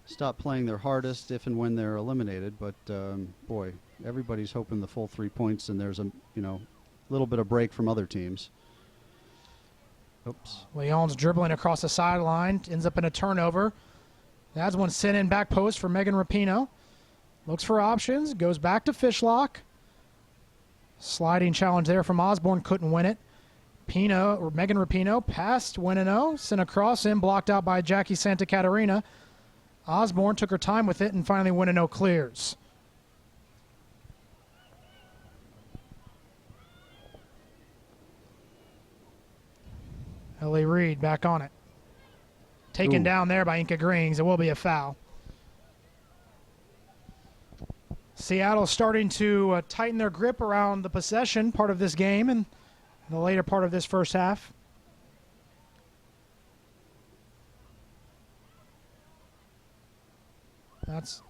stop playing their hardest if and when they're eliminated. But, boy, everybody's hoping the full 3 points and there's a, little bit of break from other teams. Oops. Leon's dribbling across the sideline, ends up in a turnover. That's one sent in back post for Megan Rapinoe. Looks for options, goes back to Fishlock. Sliding challenge there from Osborne, couldn't win it. Megan Rapinoe passed Winino, sent across in, blocked out by Jackie Santa Catarina. Osborne took her time with it, and finally Winino clears. Ellie Reed back on it. Taken down there by Inca Grings. It will be a foul. Seattle starting to tighten their grip around the possession part of this game and the later part of this first half. That's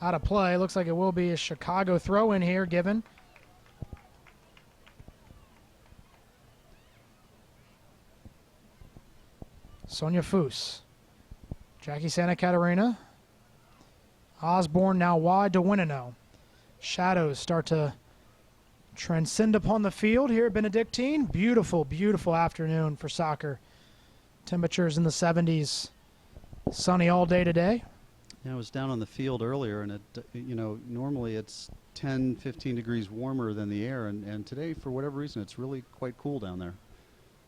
out of play. Looks like it will be a Chicago throw in here given. Sonia Foose. Jackie Santa Catarina. Osborne now wide to Winino. Shadows start to transcend upon the field here at Benedictine. Beautiful, beautiful afternoon for soccer. Temperatures in the 70s. Sunny all day today. Yeah, I was down on the field earlier, and normally it's 10, 15 degrees warmer than the air, and today, for whatever reason, it's really quite cool down there.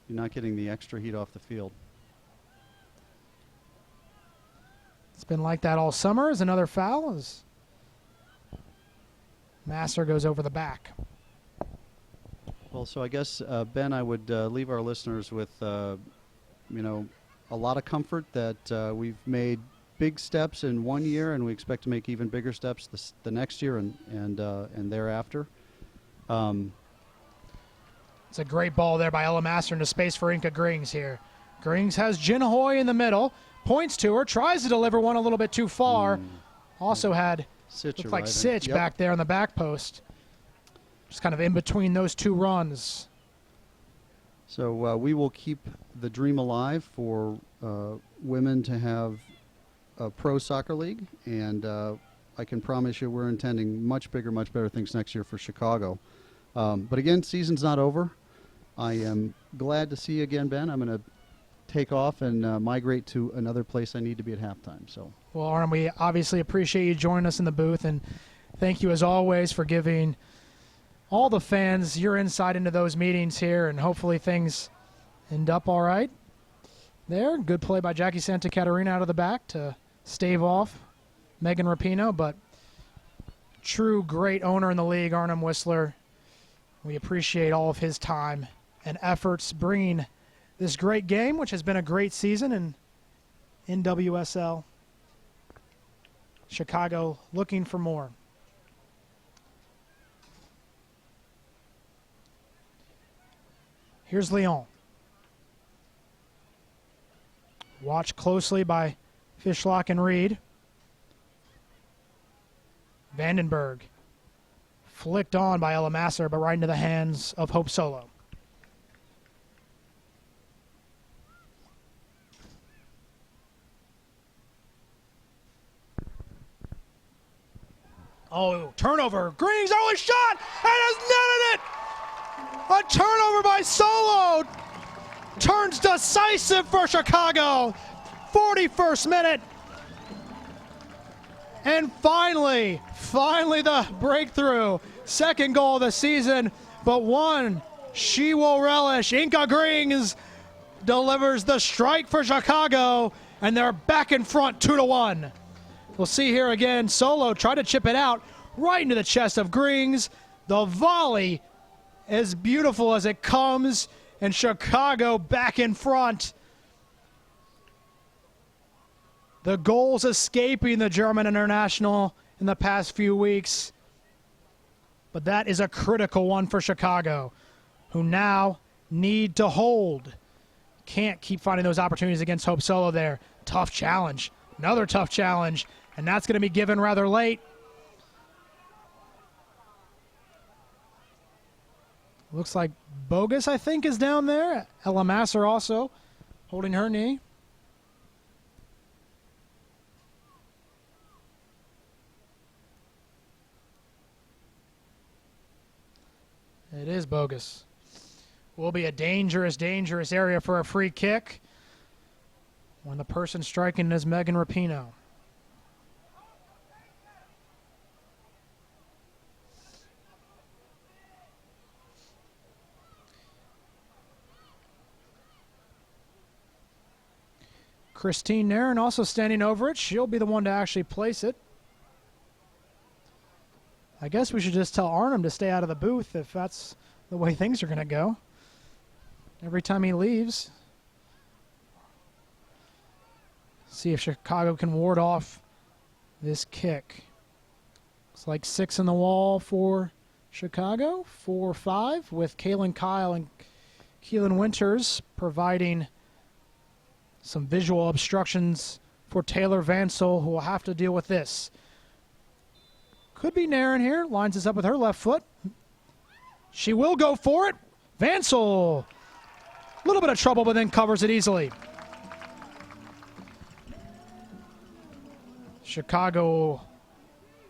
You're not getting the extra heat off the field. It's been like that all summer. As another foul as Masser goes over the back. Well, so I guess, Ben, I would leave our listeners with, a lot of comfort that we've made big steps in 1 year, and we expect to make even bigger steps the next year and thereafter. It's a great ball there by Ella Masser into space for Inca Grings here. Grings has Jen Hoy in the middle. Points to her, tries to deliver one a little bit too far. Also had, Sitch looked like arriving. Sitch Yep. back there on the back post. Just kind of in between those two runs. So we will keep the dream alive for women to have a pro soccer league, and I can promise you we're intending much bigger, much better things next year for Chicago. But again, season's not over. I am glad to see you again, Ben. I'm going to take off and migrate to another place I need to be at halftime. So, Well, Arn, we obviously appreciate you joining us in the booth, and thank you as always for giving all the fans your insight into those meetings here, and hopefully things end up all right there. Good play by Jackie Santa Catarina out of the back to stave off Megan Rapinoe, but true great owner in the league, Arnhem Whistler. We appreciate all of his time and efforts bringing this great game, which has been a great season in WSL. Chicago looking for more. Here's Leon. Watched closely by Fishlock and Reed. Vandenberg. Flicked on by Ella Masser, but right into the hands of Hope Solo. Oh, turnover. Green's early shot, and has netted it! A turnover by Solo. Turns decisive for Chicago. 41st minute. And finally the breakthrough. Second goal of the season, but one she will relish. Inca Grings delivers the strike for Chicago, and they're back in front 2-1. We'll see here again, Solo tried to chip it out right into the chest of Grings. The volley as beautiful as it comes, and Chicago back in front. The goals escaping the German international in the past few weeks. But that is a critical one for Chicago, who now need to hold. Can't keep finding those opportunities against Hope Solo there. Tough challenge. Another tough challenge. And that's going to be given rather late. Looks like Bogus, I think, is down there. Ella Masser also holding her knee. It is Bogus. Will be a dangerous, dangerous area for a free kick when the person striking is Megan Rapinoe. Christine Nairn also standing over it. She'll be the one to actually place it. I guess we should just tell Arnhem to stay out of the booth if that's the way things are going to go. Every time he leaves. See if Chicago can ward off this kick. Looks like 6 in the wall for Chicago. 4-5 with Kaylin Kyle and Keelan Winters providing some visual obstructions for Taylor Vansel, who will have to deal with this. Could be Nairn here. Lines this up with her left foot. She will go for it. Vansel. A little bit of trouble, but then covers it easily. Chicago will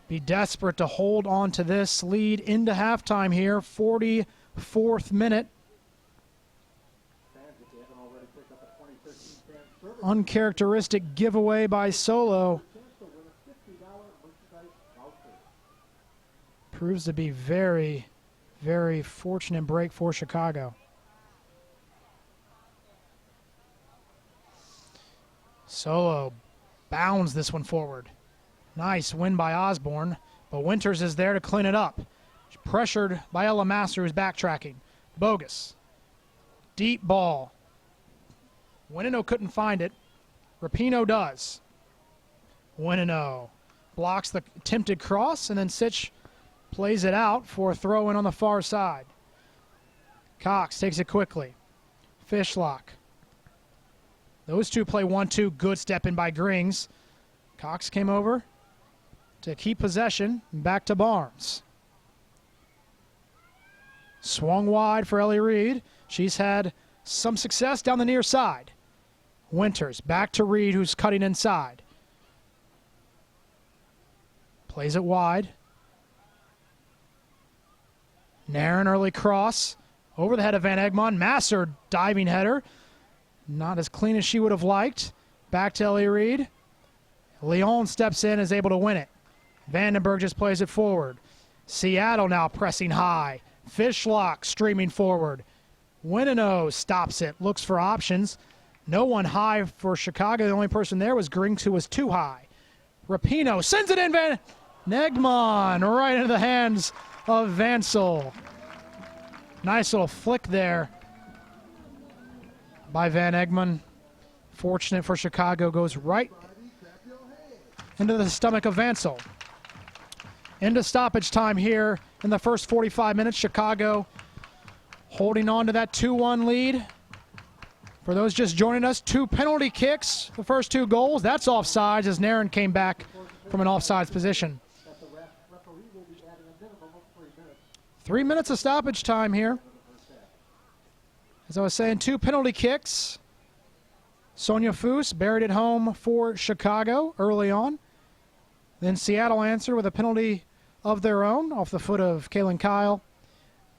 be desperate to hold on to this lead into halftime here. 44th minute. Uncharacteristic giveaway by Solo. Proves to be very, very fortunate break for Chicago. Solo bounds this one forward. Nice win by Osborne, but Winters is there to clean it up. Pressured by Ella Masser, who's backtracking. Bogus. Deep ball. Winino couldn't find it. Rapinoe does. Winino blocks the attempted cross, and then Sitch plays it out for a throw-in on the far side. Cox takes it quickly. Fishlock. Those two play 1-2. Good step in by Grings. Cox came over to keep possession. Back to Barnes. Swung wide for Ellie Reed. She's had some success down the near side. Winters back to Reed, who's cutting inside. Plays it wide. Nairn early cross. Over the head of Van Egmond. Masser diving header. Not as clean as she would have liked. Back to Ellie Reed. Leon steps in, is able to win it. Vandenberg just plays it forward. Seattle now pressing high. Fishlock streaming forward. Winino stops it, looks for options. No one high for Chicago. The only person there was Grings, who was too high. Rapinoe sends it in. Van Egmond right into the hands of Vansel. Nice little flick there by Van Egmond. Fortunate for Chicago, goes right into the stomach of Vansel. Into stoppage time here in the first 45 minutes. Chicago holding on to that 2-1 lead. For those just joining us, 2 penalty kicks, the first 2 goals. That's offsides as Naren came back from an offsides position. 3 minutes of stoppage time here. As I was saying, 2 penalty kicks. Sonia Foose buried it home for Chicago early on. Then Seattle answered with a penalty of their own off the foot of Kaylin Kyle.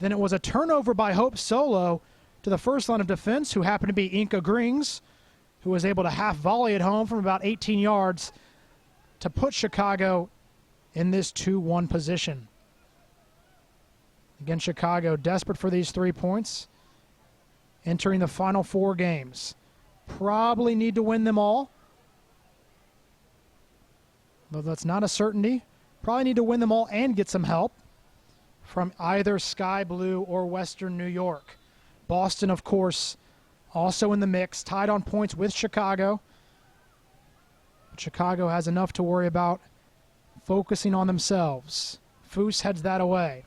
Then it was a turnover by Hope Solo to the first line of defense, who happened to be Inka Grings, who was able to half volley it home from about 18 yards to put Chicago in this 2-1 position. Again, Chicago desperate for these 3 points, entering the final 4 games. Probably need to win them all, though that's not a certainty. Probably need to win them all and get some help from either Sky Blue or Western New York. Boston, of course, also in the mix, tied on points with Chicago. But Chicago has enough to worry about focusing on themselves. Foose heads that away.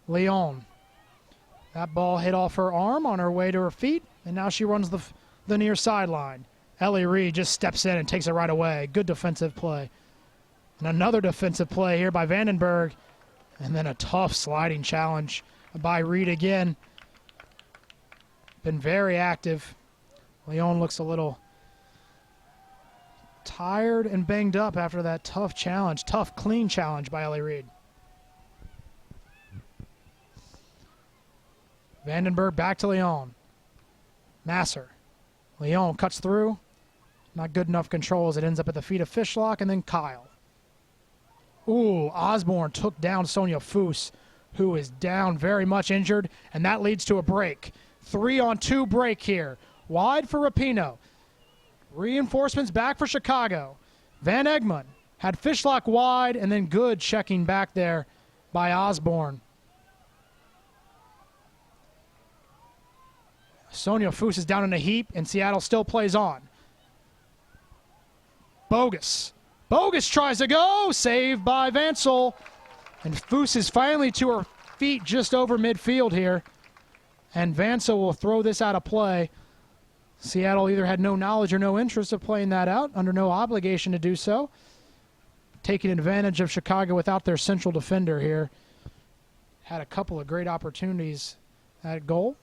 Leon. That ball hit off her arm on her way to her feet, and now she runs the near sideline. Ellie Reed just steps in and takes it right away. Good defensive play. And another defensive play here by Vandenberg. And then a tough sliding challenge by Reed again. Been very active. Leon looks a little tired and banged up after that tough challenge. Tough, clean challenge by Ellie Reed. Vandenberg back to Leon. Masser. Leon cuts through. Not good enough control as it ends up at the feet of Fishlock, and then Kyle. Ooh, Osborne took down Sonia Foose, who is down, very much injured, and that leads to a break. 3-on-2 break here. Wide for Rapinoe. Reinforcements back for Chicago. Van Egmond had Fishlock wide, and then good checking back there by Osborne. Sonia Foose is down in a heap, and Seattle still plays on. Bogus. Bogus tries to go. Saved by Vansel. And Foose is finally to her feet just over midfield here. And Vansel will throw this out of play. Seattle either had no knowledge or no interest of playing that out, under no obligation to do so. Taking advantage of Chicago without their central defender here. Had a couple of great opportunities at goal.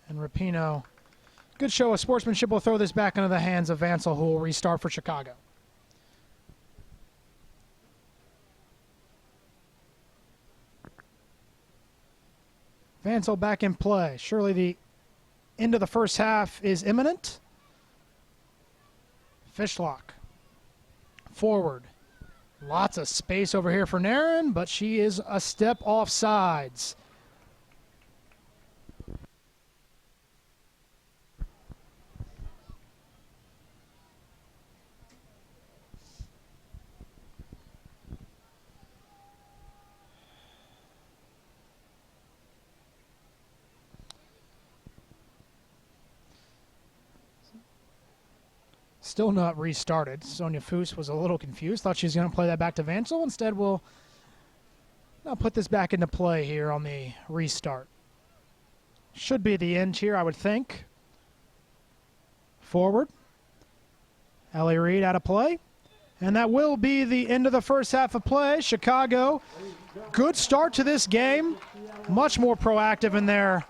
And Rapinoe, good show of sportsmanship, will throw this back into the hands of Vansel, who will restart for Chicago. Vansel back in play. Surely the end of the first half is imminent. Fishlock. Forward. Lots of space over here for Naren, but she is a step off sides. Still not restarted. Sonia Foose was a little confused. Thought she was going to play that back to Vansel. Instead, we'll now put this back into play here on the restart. Should be the end here, I would think. Forward. Ellie Reed out of play. And that will be the end of the first half of play. Chicago, good start to this game. Much more proactive in their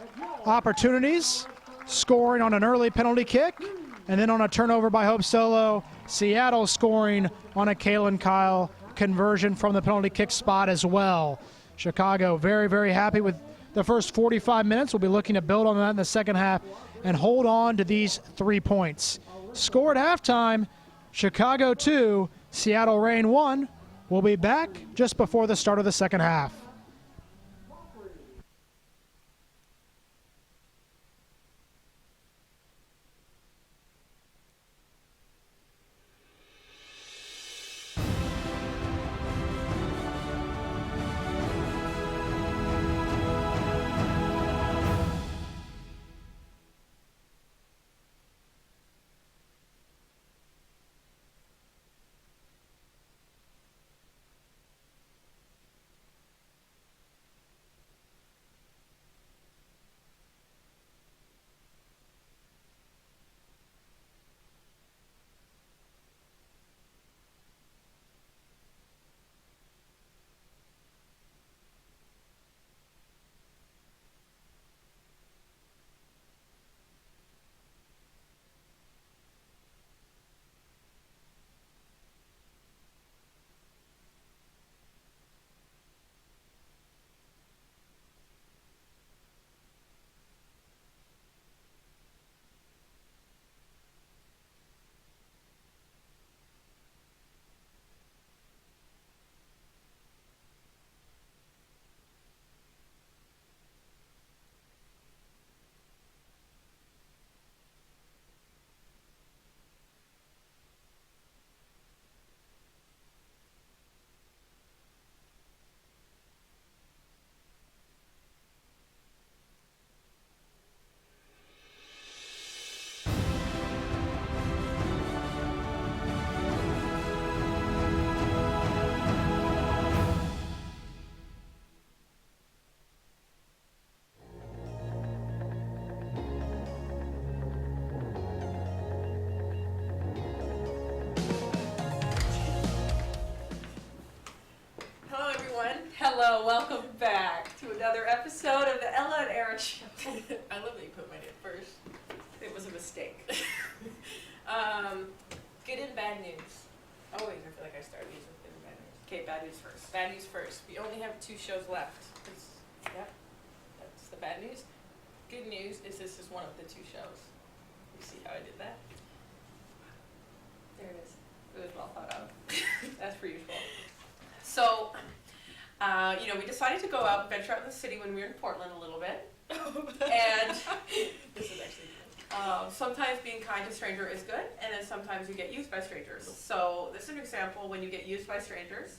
opportunities. Scoring on an early penalty kick. And then on a turnover by Hope Solo, Seattle scoring on a Kaylin Kyle conversion from the penalty kick spot as well. Chicago very, very happy with the first 45 minutes. We'll be looking to build on that in the second half and hold on to these 3 points. Score at halftime, Chicago 2, Seattle Reign 1. We'll be back just before the start of the second half. Hello, welcome back to another episode of the Ella and Aaron Show. I love that you put my name first. It was a mistake. Good and bad news. Always, I feel like I start these with good and bad news. Okay, bad news first. Bad news first. We only have 2 shows left. Yep, that's the bad news. Good news is this is one of the 2 shows. You see how I did that? There it is. It was well thought out. As per usual. So, we decided to go out and venture out in the city when we were in Portland a little bit. And This is actually sometimes being kind to a stranger is good, and then sometimes you get used by strangers. So this is an example when you get used by strangers.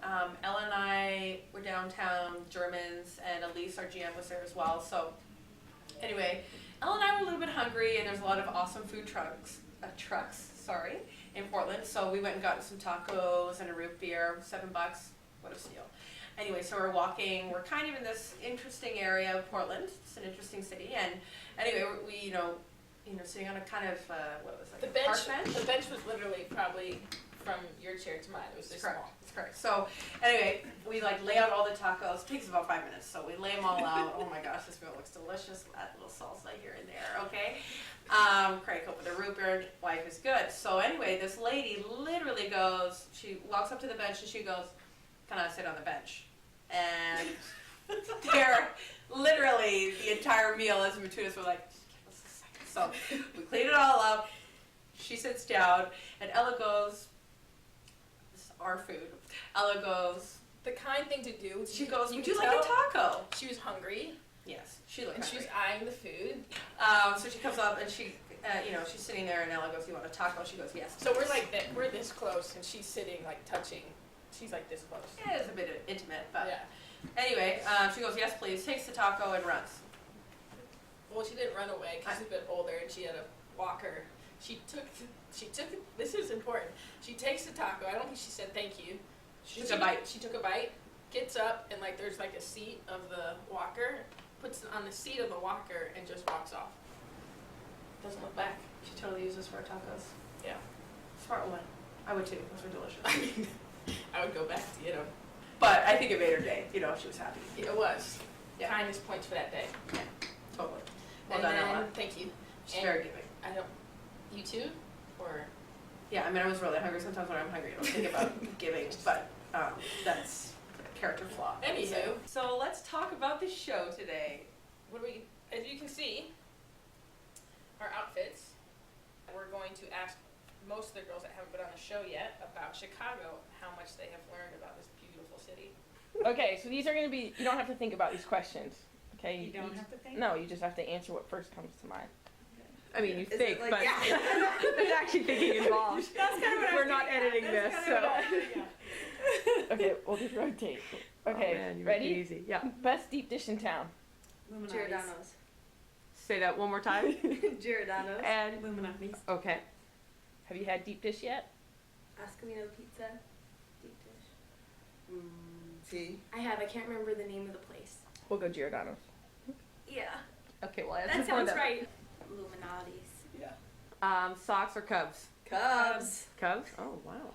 Ella and I were downtown, Germans, and Elise, our GM, was there as well. So anyway, Ella and I were a little bit hungry, and there's a lot of awesome food trucks in Portland. So we went and got some tacos and a root beer, $7. What a steal. Anyway, so we're walking. We're kind of in this interesting area of Portland. It's an interesting city, and anyway, we sitting on a kind of what was it, the like a bench. park bench. The bench was literally probably from your chair to mine. It was this small. That's correct. So anyway, we lay out all the tacos. It takes about 5 minutes, so we lay them all out. Oh my gosh, this meal looks delicious. Add a little salsa here and there, okay? Crack open the root beer. Life is good. So anyway, this lady literally goes. She walks up to the bench and she goes, "Can I sit on the bench?" And there, literally, the entire meal, as between us, were like, "Give us a second." So we clean it all up. She sits down, and Ella goes, "This is our food." Ella goes, The kind thing to do. she goes, "Would you could like a tell taco?" She was hungry, Yes, she looked and she was hungry. eyeing the food. So she comes up, and she, she's sitting there, and Ella goes, "You want a taco?" She goes, "Yes." So we're we're this close, and she's sitting touching. She's like this close. Yeah, it's a bit intimate, but Yeah. anyway, she goes, "Yes, please." Takes the taco and runs. Well, she didn't run away because she's a bit older, and she had a walker. She took. This is important. She takes the taco. I don't think she said thank you. She took a bite. She took a bite. Gets up and there's a seat of the walker. Puts it on the seat of the walker and just walks off. Doesn't look back. She totally uses for tacos. Yeah. Smart woman. I would too. Those were delicious. I mean, I would go back to get them. But I think it made her day. She was happy. It was. Yeah. Kindness points for that day. Totally. Well And done, then, Ella. thank you. She's And very giving. I don't. You too? Or Yeah, I was really hungry. Sometimes when I'm hungry, I don't think about giving, but that's a character flaw. Anywho. So let's talk about the show today. what do we? As you can see, our outfits. We're going to ask most of the girls that haven't been on the show yet about Chicago, how much they have learned about this beautiful city. Okay, so these are going to be. You don't have to think about these questions. Okay. You don't have to think? No, you just have to answer what first comes to mind. Okay. I mean, you Is think, it like- but yeah. there's actually thinking involved. That's kind of what We're not editing That's this, kind of so. what I- Okay, we'll just rotate. Okay, Oh, man, you make ready? it easy. Yeah. Best deep dish in town. Giordano's. Say that one more time. Giordano's. And Luminati's. okay. Have you had deep dish yet? Ascamino pizza, deep dish. See. I have. I can't remember the name of the place. We'll go Giordano's. Yeah, Okay. Well, answer that for sounds them. right. Illuminati's. Sox or Cubs? Cubs. Cubs. Oh wow.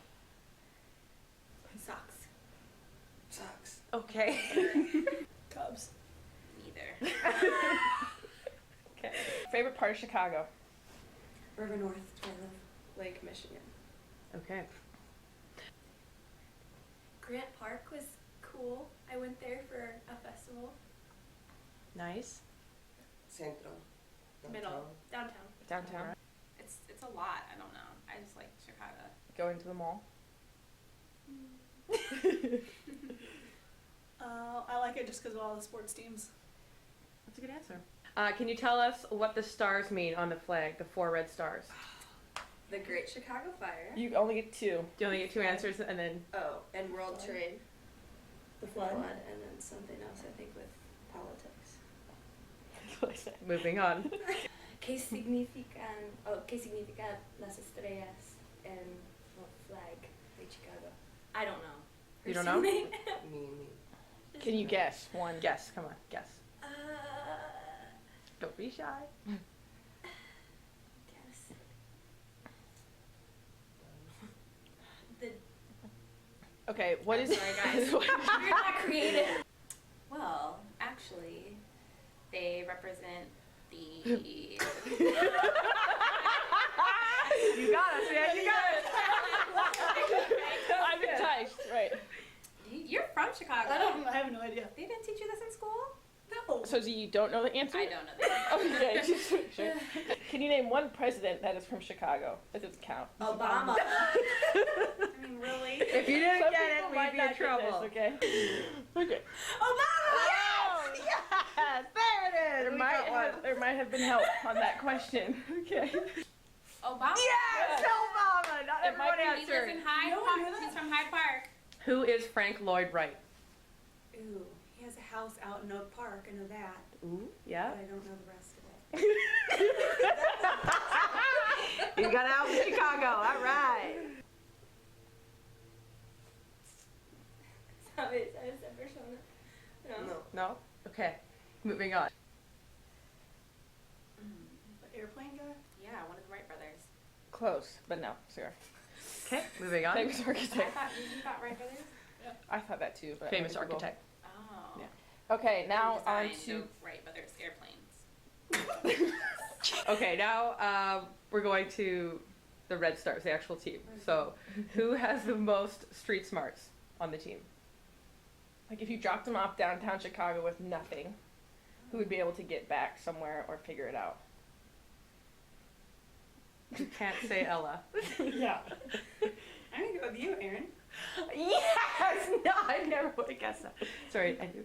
Socks. Sox. Okay. Cubs. Neither. Okay. Favorite part of Chicago? River North, where I live. Lake Michigan. Okay. Grant Park was cool. I went there for a festival. Nice. Centro. Middle. Downtown. Downtown. It's a lot. I don't know. I just like Chicago. Going to the mall. I like it just because of all the sports teams. That's a good answer. Can you tell us what the stars mean on the flag? The 4 red stars. The Great Chicago Fire. You only get 2. You only get 2 answers, and then Oh, and World Trade. The Flood. And then something else, I think, with politics. That's what I said. moving on. ¿Qué significan las estrellas en el flag de Chicago? I don't know. You don't know? Me. Can you guess one? Guess. Come on. Guess. Uh, Don't be shy. guess. The Okay, what is... Sorry, guys. You're not creative. Well, actually, they represent the... You got us, man. You got it. I'm enticed. Right. You're from Chicago. I have no idea. They didn't teach you this in school? No. So you don't know the answer? I don't know that. Okay, just sure. Can you name one president that is from Chicago? That doesn't count. Obama. I mean, really? If you didn't Some get people it, might we'd be in not get trouble. this, okay? Okay. Oh, yes! There it is! There might have been help on that question. Okay. Obama? Yes! Obama! Not It might everyone be- He lives answered. in Hyde Park. He's from Hyde Park. Who is Frank Lloyd Wright? Ooh, he has a house out in Oak Park, I know that, Ooh, yeah. but I don't know the rest of it. You got out in Chicago. All right. ¿Sabes? ¿Sabes esa persona? No. No? Okay. Moving on. The airplane guy? Yeah, one of the Wright brothers. Close, but no. Sarah. Okay, moving on. Famous I architect. thought you thought Wright brothers? I thought that too, but Famous I think we'll go- architect. Oh. Yeah. Okay, now Who on designed to... the Wright brothers airplanes. Okay, now we're going to the Red Stars, the actual team. So, who has the most street smarts on the team? Like, if you dropped them off downtown Chicago with nothing, who would be able to get back somewhere or figure it out? You can't say Ella. Yeah. I'm gonna go with you, Erin. Yes! No, I never would have guessed that. Sorry, I do.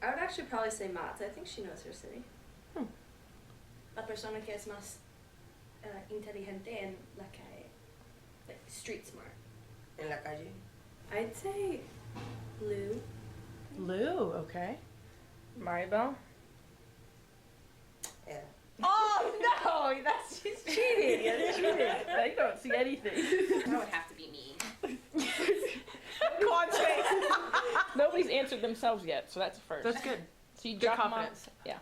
I would actually probably say Mats. I think she knows her city. La persona que es más inteligente en la calle, like street smart. En la calle. I'd say Lou. Lou, okay. Maribel? Yeah. Oh, no! That's, she's cheating! It's cheating! I don't see anything. That would have to be me. Nobody's answered themselves yet, so that's a first. That's good. So you Good drop them off. confidence. Yeah.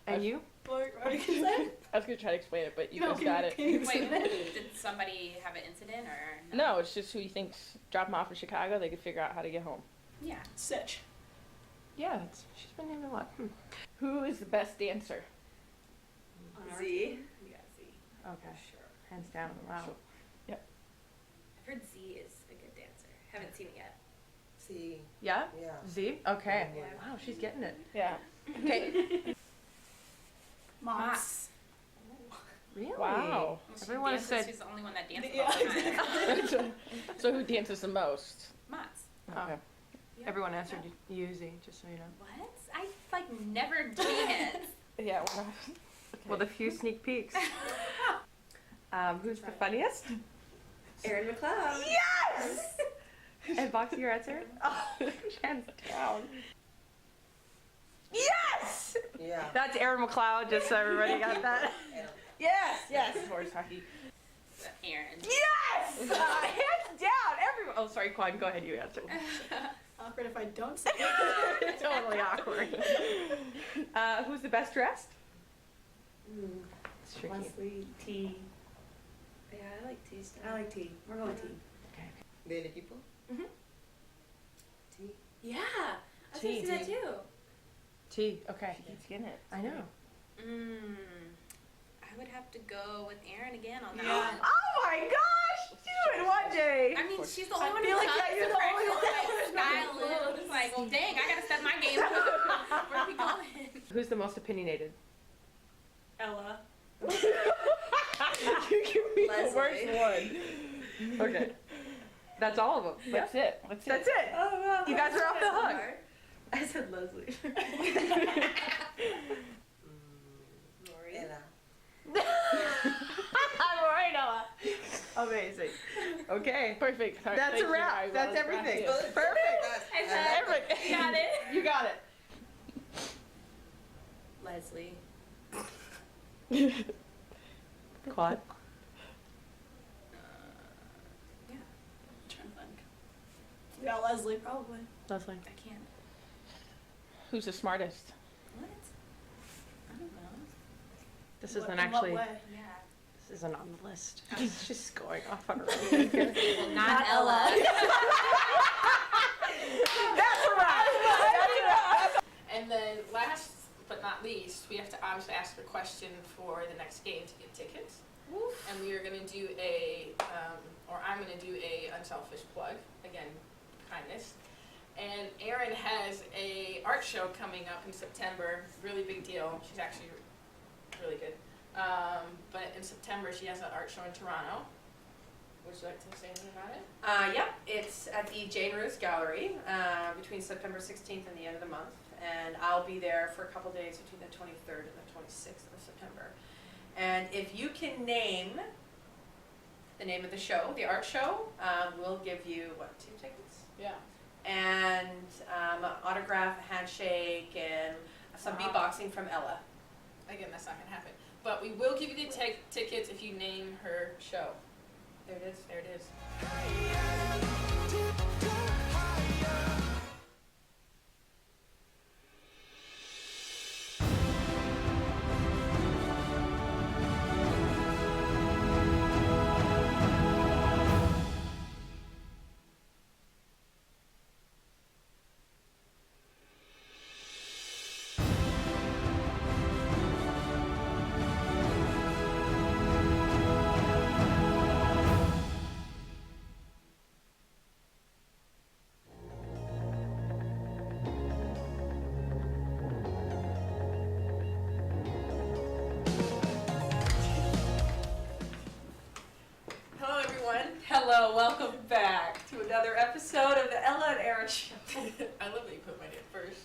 And you? What are you gonna say? I was going to try to explain it, but you No, guys can got you- it. can you Wait, explain it? did somebody have an incident or No, it's just who he thinks drop them off in Chicago, they could figure out how to get home. Yeah. Sitch. Yeah, she's been named a lot. Who is the best dancer? On our Z. team. Yeah, Z. Okay. Sure. Hands down. Wow. I've heard Z is a good dancer. Haven't seen it yet. C. Yeah? Yeah. Z? Okay. Yeah. Wow, she's getting it. Yeah. Okay. Moss. Really? Wow. Well, she Everyone has dances, said- she's the only one that dances Yeah, all the time. So who dances the most? Mats. Okay. Yeah. Everyone answered you, Z, just so you know. What? I like never dance. Yeah. Well, Well, the few sneak peeks. Who's the funniest? Erin McLeod. Yes! And Boxy, your answer? Oh, hands down. Yes! Yeah. That's Aaron McLeod, just so everybody got that. Yes, yes. horse hockey. Aaron. Yes! Hands down, everyone. Oh, sorry, Quan, go ahead, you answer. Awkward if I don't say it. Totally awkward. Who's the best dressed? It's tricky. Leslie, T. Yeah, I like T stuff. I like T. We're going T. ¿Del equipo? T. Yeah, I was gonna T. say that too. T. Okay. She keeps getting it. I know. I would have to go with Aaron again on that Yeah. one. Oh my gosh! Do it one day. I mean, she's the only I one feel who like comes that you're to the only one practice, like, style it. It's like, well, dang, I gotta step my game up. Where are we going? Who's the most opinionated? Ella. You give me the worst Leslie. one. Okay. That's all of them. That's it. That's it. That's it. Oh wow. You guys are off the hook. I said Leslie. Lori. Ella. I'm alright, Ella. Amazing. Okay. Perfect. All right, That's thank a you, wrap. Maribel. That's everything. Gracias. Perfect. I said, you got it. You got it. Leslie. Quad. Yeah, Trying to think. Yeah, Leslie, probably. Leslie. I can't. Who's the smartest? What? I don't know. This What- isn't in actually. What way? Yeah. This isn't on the list. It's just going off on a random here. Well, not Ella. That's right. And then last but not least, we have to obviously ask the question for the next game to get tickets. And we are going to do I'm going to do a unselfish plug, again, kindness. And Erin has a art show coming up in September, really big deal. She's actually really good. But in September she has an art show in Toronto. Would you like to say anything about it? Yep, it's at the Jane Roos Gallery between September 16th and the end of the month. And I'll be there for a couple days between the 23rd and the 26th of September. And if you can name the name of the show, the art show, we'll give you, 2 tickets? Yeah. And autograph, a handshake, and some beatboxing from Ella. Again, that's not going to happen. But we will give you the tickets if you name her show. There it is. There it is. Hello, everyone. Hello, welcome back to another episode of the Ella and Erin Show. I love that you put my name first.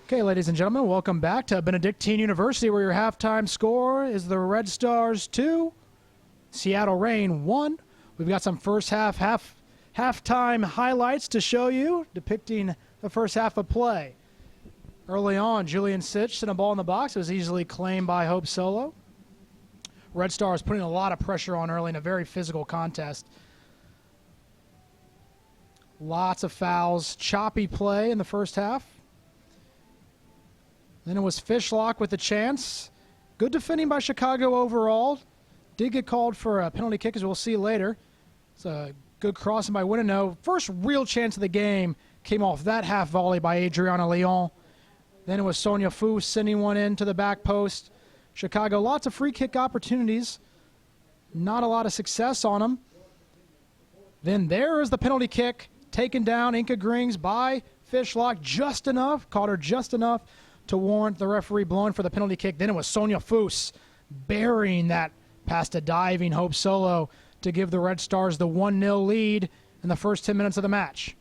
Okay, ladies and gentlemen, welcome back to Benedictine University, where your halftime score is the Red Stars 2, Seattle Reign 1. We've got some halftime highlights to show you, depicting the first half of play. Early on, Julian Sitch sent a ball in the box. It was easily claimed by Hope Solo. Red Stars putting a lot of pressure on early in a very physical contest. Lots of fouls, choppy play in the first half. Then it was Fishlock with a chance. Good defending by Chicago overall. Did get called for a penalty kick, as we'll see later. It's a good crossing by Winino. First real chance of the game came off that half volley by Adriana Leon. Then it was Sonia Fu sending one in to the back post. Chicago, lots of free kick opportunities. Not a lot of success on them. Then there is the penalty kick taken down, Inca Grings, by Fishlock. Just enough, caught her just enough to warrant the referee blowing for the penalty kick. Then it was Sonia Foos burying that past a diving Hope Solo to give the Red Stars the 1-0 lead in the first 10 minutes of the match.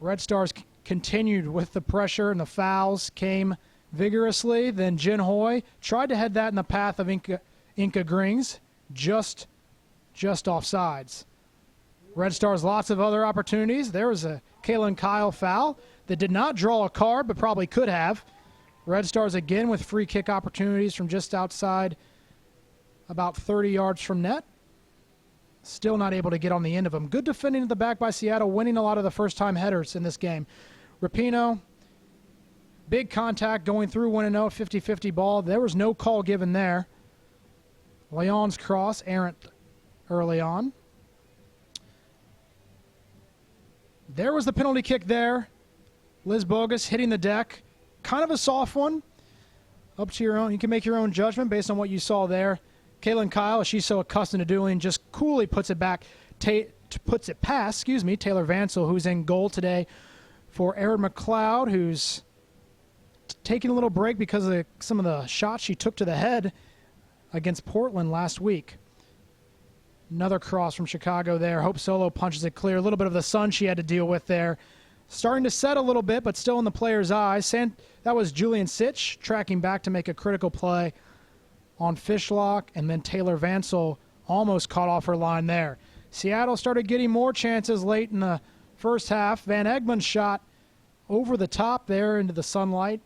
Red Stars continued with the pressure, and the fouls came vigorously. Then Jin Hoy tried to head that in the path of Inca Grings. just offsides. Red Stars lots of other opportunities. There was a Kaylin Kyle foul that did not draw a card, but probably could have. Red Stars again with free kick opportunities from just outside, about 30 yards from net. Still not able to get on the end of them. Good defending at the back by Seattle, winning a lot of the first-time headers in this game. Rapinoe, big contact going through 1-0, 50-50 ball. There was no call given there. Leon's cross, errant early on. There was the penalty kick there. Liz Bogus hitting the deck. Kind of a soft one. Up to your own. You can make your own judgment based on what you saw there. Kaylin Kyle, as she's so accustomed to doing, just coolly puts it back, puts it past, Taylor Vansel, who's in goal today for Erin McLeod, who's taking a little break because of some of the shots she took to the head against Portland last week. Another cross from Chicago there. Hope Solo punches it clear. A little bit of the sun she had to deal with there. Starting to set a little bit, but still in the player's eyes. That was Julian Sitch tracking back to make a critical play on Fishlock, and then Taylor Vansel almost caught off her line there. Seattle started getting more chances late in the first half. Van Egmon's shot over the top there into the sunlight.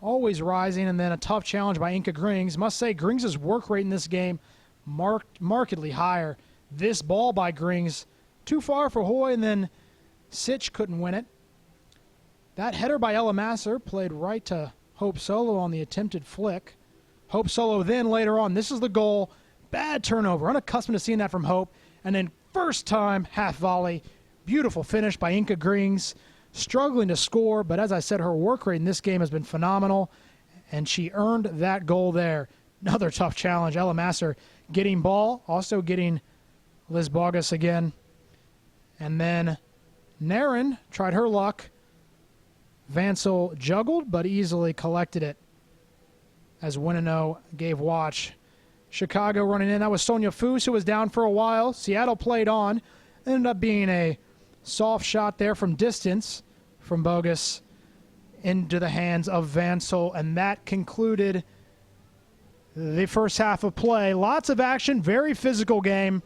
Always rising, and then a tough challenge by Inka Grings. Must say, Grings' work rate in this game markedly higher. This ball by Grings, too far for Hoy, and then Sitch couldn't win it. That header by Ella Masser played right to Hope Solo on the attempted flick. Hope Solo then later on, this is the goal. Bad turnover, unaccustomed to seeing that from Hope. And then first time half volley. Beautiful finish by Inka Grings. Struggling to score, but as I said, her work rate in this game has been phenomenal, and she earned that goal there. Another tough challenge. Ella Masser getting ball, also getting Liz Bogus again. And then Naren tried her luck. Vansel juggled, but easily collected it as Winino gave watch. Chicago running in. That was Sonia Foose, who was down for a while. Seattle played on. Ended up being a soft shot there from distance from Bogus into the hands of Vansel, and that concluded the first half of play. Lots of action, very physical game.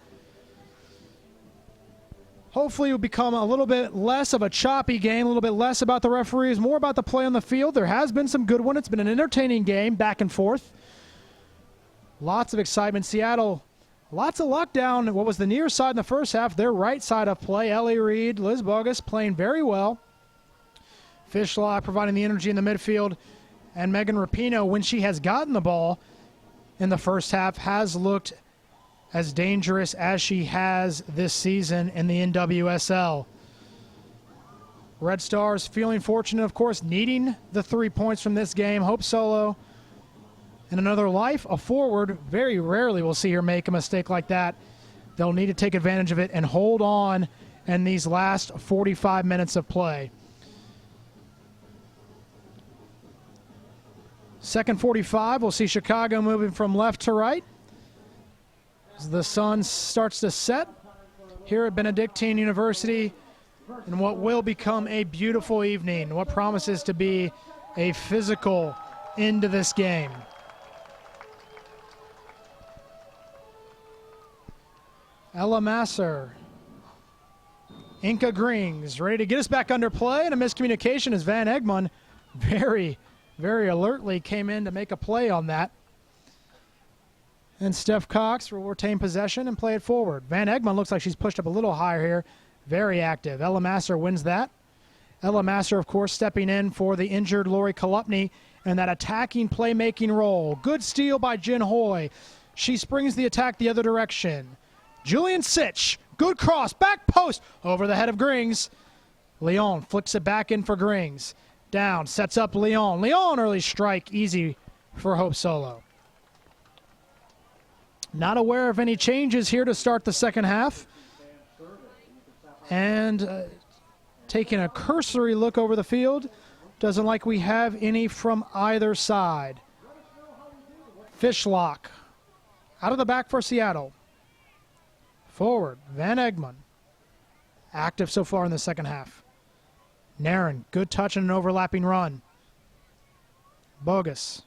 Hopefully it will become a little bit less of a choppy game, a little bit less about the referees, more about the play on the field. There has been some good one. It's been an entertaining game, back and forth. Lots of excitement. Seattle, lots of luck down what was the near side in the first half. Their right side of play, Ellie Reed, Liz Bogus playing very well. Fishlock providing the energy in the midfield. And Megan Rapinoe, when she has gotten the ball in the first half, has looked as dangerous as she has this season in the NWSL. Red Stars feeling fortunate, of course, needing the 3 points from this game. Hope Solo in another life, a forward. Very rarely we'll see her make a mistake like that. They'll need to take advantage of it and hold on in these last 45 minutes of play. Second 45, we'll see Chicago moving from left to right as the sun starts to set here at Benedictine University in what will become a beautiful evening, what promises to be a physical end to this game. Ella Masser, Inka Grings ready to get us back under play, and a miscommunication as Van Egmond very alertly came in to make a play on that. And Steph Cox will retain possession and play it forward. Van Egmond looks like she's pushed up a little higher here. Very active. Ella Masser wins that. Ella Masser, of course, stepping in for the injured Lori Kolupny in that attacking playmaking role. Good steal by Jen Hoy. She springs the attack the other direction. Julian Sitch, good cross, back post, over the head of Grings. Leon flicks it back in for Grings. Down, sets up Leon. Leon early strike, easy for Hope Solo. Not aware of any changes here to start the second half. And taking a cursory look over the field, doesn't like we have any from either side. Fishlock, out of the back for Seattle. Forward, Van Egmond. Active so far in the second half. Naren, good touch and an overlapping run. Bogus.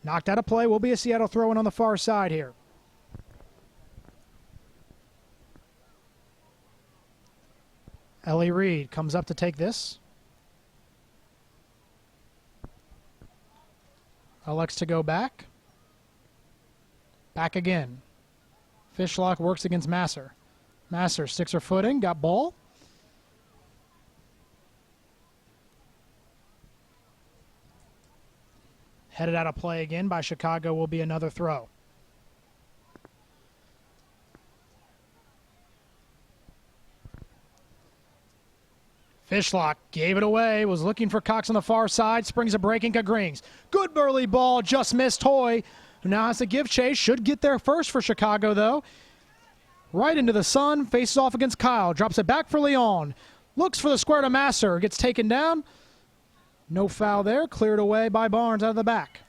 Knocked out of play, will be a Seattle throw-in on the far side here. Ellie Reed comes up to take this. Elects to go back. Back again. Fishlock works against Masser. Masser sticks her foot in, got ball. Headed out of play again by Chicago will be another throw. Fishlock gave it away, was looking for Cox on the far side, springs a break, Inca Grings. Good burly ball, just missed Hoy, who now has to give chase, should get there first for Chicago though. Right into the sun, faces off against Kyle, drops it back for Leon. Looks for the square to Masser, gets taken down. No foul there, cleared away by Barnes out of the back.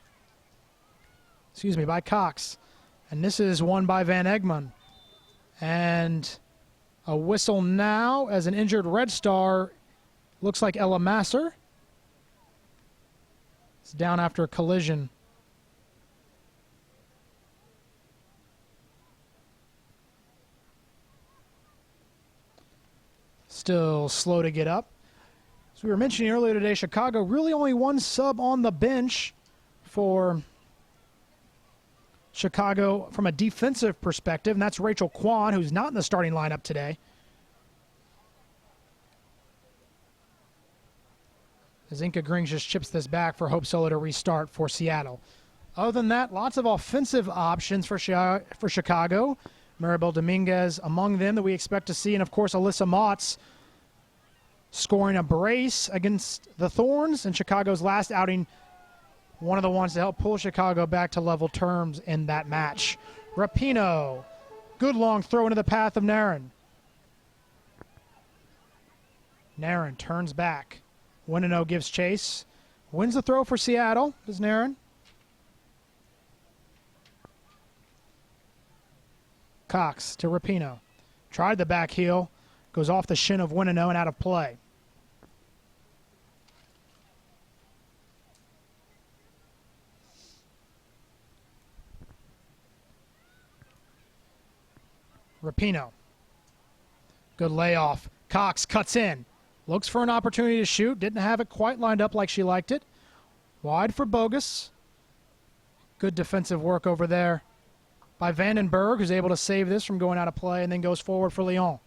Excuse me, by Cox. And this is won by Van Egmond. And a whistle now as an injured Red Star. Looks like Ella Masser. It's down after a collision. Still slow to get up. As we were mentioning earlier today, Chicago really only one sub on the bench for Chicago from a defensive perspective, and that's Rachel Kwan, who's not in the starting lineup today. As Inca Grings just chips this back for Hope Solo to restart for Seattle. Other than that, lots of offensive options for Chicago. Maribel Dominguez among them that we expect to see, and of course Alyssa Motts scoring a brace against the Thorns in Chicago's last outing. One of the ones to help pull Chicago back to level terms in that match. Rapinoe, good long throw into the path of Nairn. Nairn turns back. Winino gives chase. Wins the throw for Seattle, does Nairn. Cox to Rapinoe. Tried the back heel. Goes off the shin of Winino and out of play. Rapinoe. Good layoff. Cox cuts in. Looks for an opportunity to shoot. Didn't have it quite lined up like she liked it. Wide for Bogus. Good defensive work over there by Vandenberg, who's able to save this from going out of play and then goes forward for Leon.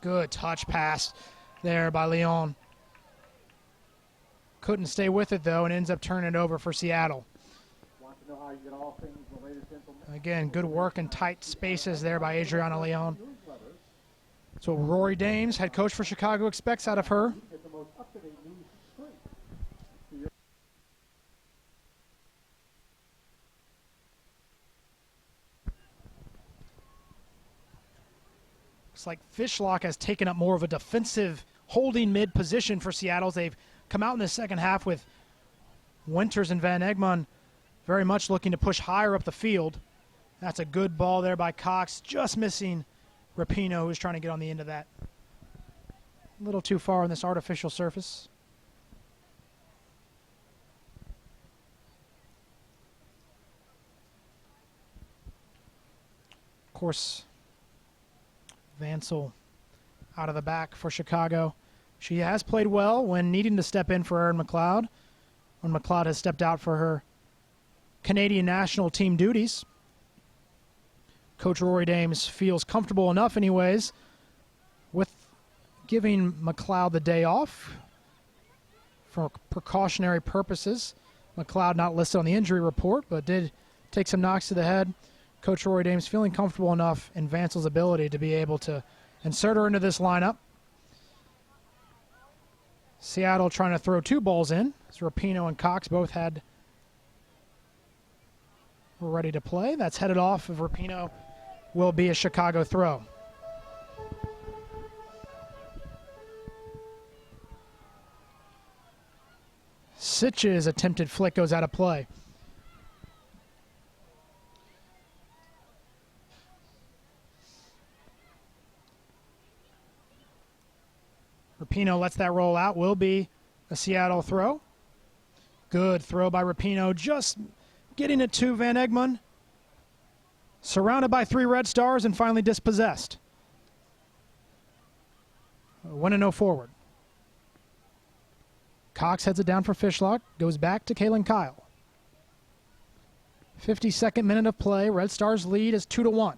Good touch pass there by Leon. Couldn't stay with it though and ends up turning it over for Seattle. Again, good work in tight spaces there by Adriana Leon. So Rory Dames, head coach for Chicago, expects out of her. Looks like Fishlock has taken up more of a defensive holding mid position for Seattle. They've come out in the second half with Winters and Van Egmond very much looking to push higher up the field. That's a good ball there by Cox, just missing Rapinoe, who's trying to get on the end of that. A little too far on this artificial surface. Of course, Vansel out of the back for Chicago. She has played well when needing to step in for Erin McLeod, when McLeod has stepped out for her Canadian national team duties. Coach Rory Dames feels comfortable enough anyways with giving McLeod the day off for precautionary purposes. McLeod not listed on the injury report, but did take some knocks to the head. Coach Rory Dames feeling comfortable enough in Vansel's ability to be able to insert her into this lineup. Seattle trying to throw two balls in. As Rapinoe and Cox both were ready to play. That's headed off of Rapinoe. Will be a Chicago throw. Sitch's attempted flick goes out of play. Rapinoe lets that roll out. Will be a Seattle throw. Good throw by Rapinoe. Just getting it to Van Egmond. Surrounded by three Red Stars and finally dispossessed. 1-0 forward. Cox heads it down for Fishlock. Goes back to Kalen Kyle. 52nd minute of play. Red Stars lead is 2-1.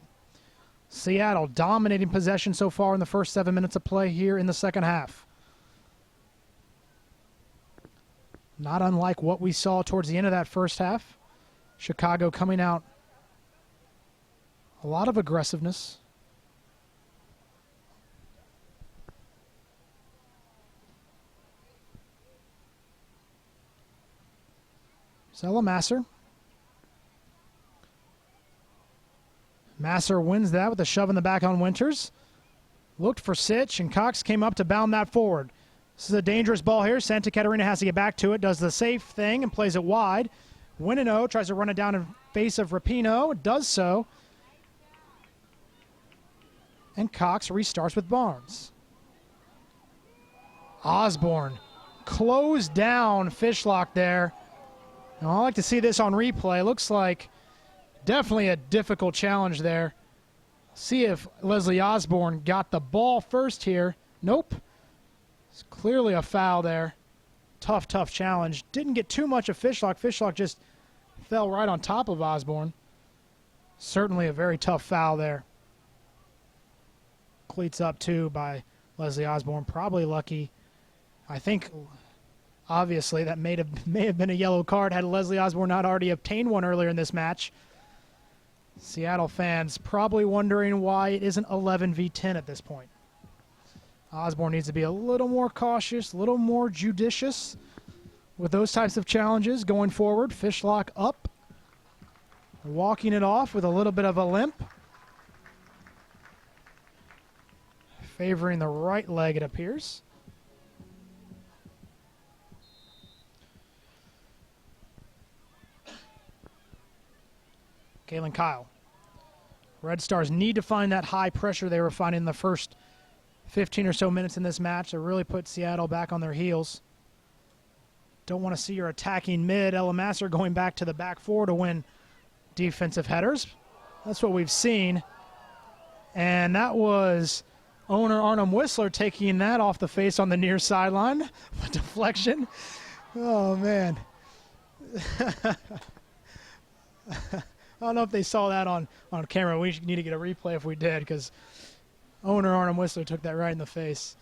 Seattle dominating possession so far in the first 7 minutes of play here in the second half. Not unlike what we saw towards the end of that first half. Chicago coming out. A lot of aggressiveness. Zella Masser. Masser wins that with a shove in the back on Winters. Looked for Sitch, and Cox came up to bound that forward. This is a dangerous ball here. Santa Catarina has to get back to it, does the safe thing, and plays it wide. Winino tries to run it down in face of Rapinoe, does so. And Cox restarts with Barnes. Osborne closed down Fishlock there. Now, I like to see this on replay. Looks like definitely a difficult challenge there. See if Leslie Osborne got the ball first here. Nope. It's clearly a foul there. Tough challenge. Didn't get too much of Fishlock. Fishlock just fell right on top of Osborne. Certainly a very tough foul there. Cleats up too by Leslie Osborne. Probably lucky. I think obviously that may have been a yellow card had Leslie Osborne not already obtained one earlier in this match. Seattle fans probably wondering why it isn't 11v10 at this point. Osborne needs to be a little more cautious, a little more judicious with those types of challenges going forward. Fishlock up, walking it off with a little bit of a limp. Favoring the right leg, it appears. Kalen Kyle. Red Stars need to find that high pressure they were finding in the first 15 or so minutes in this match to really put Seattle back on their heels. Don't want to see your attacking mid, Ella Masser, going back to the back four to win defensive headers. That's what we've seen. And that was owner Arnhem Whistler taking that off the face on the near sideline. Deflection. Oh, man. I don't know if they saw that on camera. We need to get a replay if we did, because owner Arnhem Whistler took that right in the face.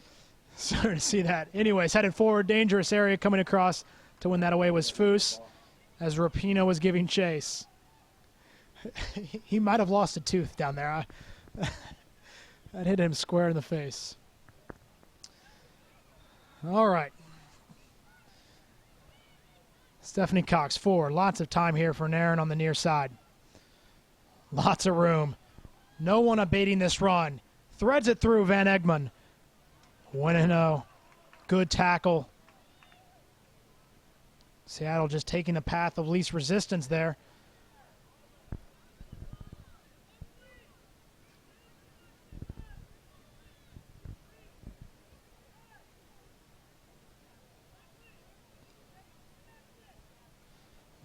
Sorry to see that. Anyways, headed forward, dangerous area coming across to win that away was Foose, as Rapinoe was giving chase. He might have lost a tooth down there. That hit him square in the face. All right. Stephanie Cox forward. Lots of time here for Nairn on the near side. Lots of room. No one abating this run. Threads it through Van Egmond. 1-0. Good tackle. Seattle just taking the path of least resistance there.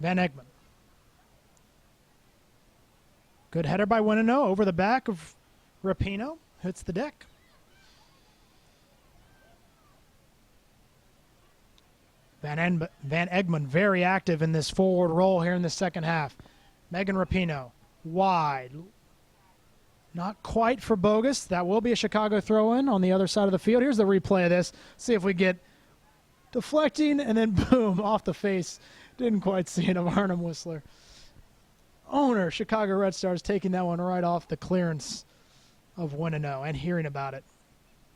Van Egmond. Good header by Winino over the back of Rapinoe. Hits the deck. Van Egmond very active in this forward role here in the second half. Megan Rapinoe wide. Not quite for Bogus. That will be a Chicago throw-in on the other side of the field. Here's the replay of this. See if we get deflecting and then boom, off the face. Didn't quite see it of Arnhem Whistler. Owner, Chicago Red Stars, taking that one right off the clearance of Winino and hearing about it.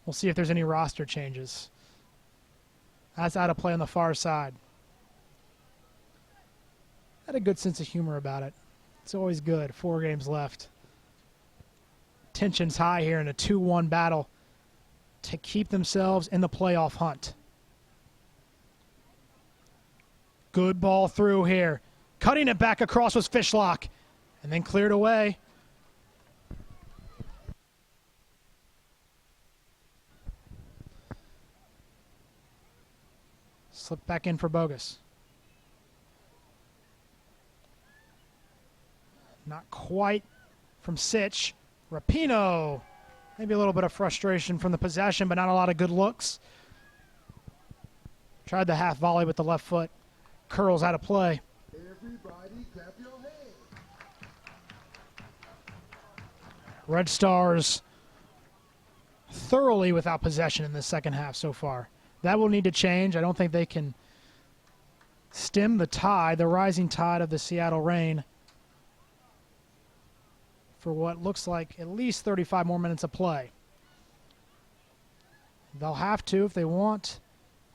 We'll see if there's any roster changes. That's out of play on the far side. Had a good sense of humor about it. It's always good. 4 games left. Tension's high here in a 2-1 battle to keep themselves in the playoff hunt. Good ball through here. Cutting it back across was Fishlock. And then cleared away. Slipped back in for Bogus. Not quite from Sitch. Rapinoe Maybe a little bit of frustration from the possession, but not a lot of good looks. Tried the half volley with the left foot. Curls out of play. Everybody clap your hands. Red Stars thoroughly without possession in the second half so far. That will need to change. I don't think they can stem the tide, the rising tide of the Seattle Reign, for what looks like at least 35 more minutes of play. They'll have to if they want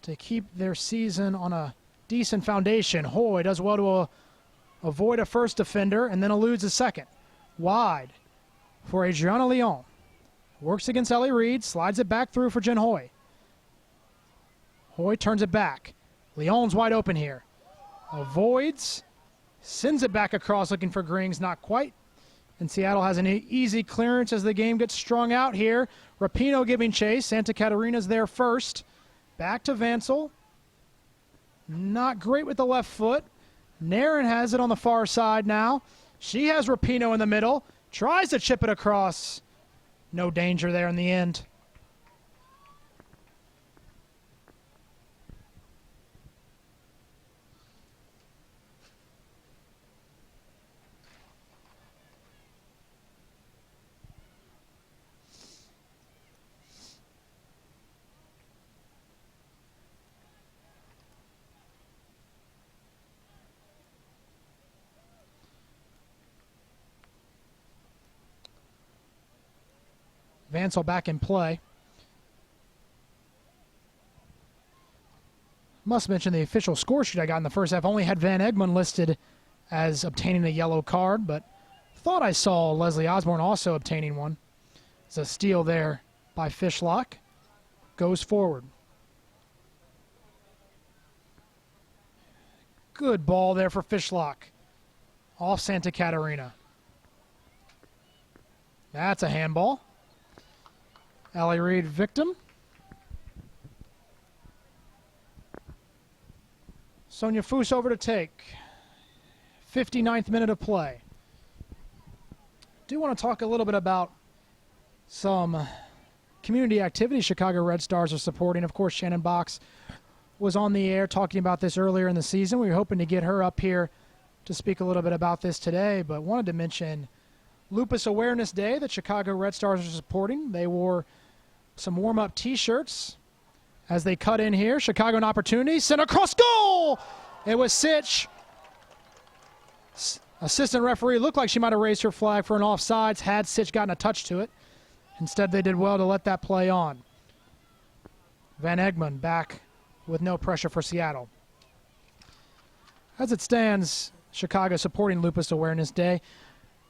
to keep their season on a decent foundation. Hoy does well to avoid a first defender and then eludes a second. Wide for Adriana Leon. Works against Ellie Reed, slides it back through for Jen Hoy. Hoy turns it back. Leon's wide open here. Avoids, sends it back across looking for Grings, not quite. And Seattle has an easy clearance as the game gets strung out here. Rapinoe giving chase. Santa Catarina's there first. Back to Vansel. Not great with the left foot. Naren has it on the far side now. She has Rapinoe in the middle. Tries to chip it across. No danger there in the end. Vansel back in play. Must mention the official score sheet I got in the first half only had Van Egmond listed as obtaining a yellow card, but thought I saw Leslie Osborne also obtaining one. It's a steal there by Fishlock. Goes forward. Good ball there for Fishlock. Off Santa Catarina. That's a handball. Ellie Reed victim. Sonia Foose over to take. 59th minute of play. Do want to talk a little bit about some community activities Chicago Red Stars are supporting. Of course, Shannon Box was on the air talking about this earlier in the season. We were hoping to get her up here to speak a little bit about this today, but wanted to mention Lupus Awareness Day that Chicago Red Stars are supporting. They wore some warm-up T-shirts as they cut in here. Chicago an opportunity. Sent across goal! It was Sitch. Assistant referee looked like she might have raised her flag for an offsides had Sitch gotten a touch to it. Instead, they did well to let that play on. Van Egmond back with no pressure for Seattle. As it stands, Chicago supporting Lupus Awareness Day.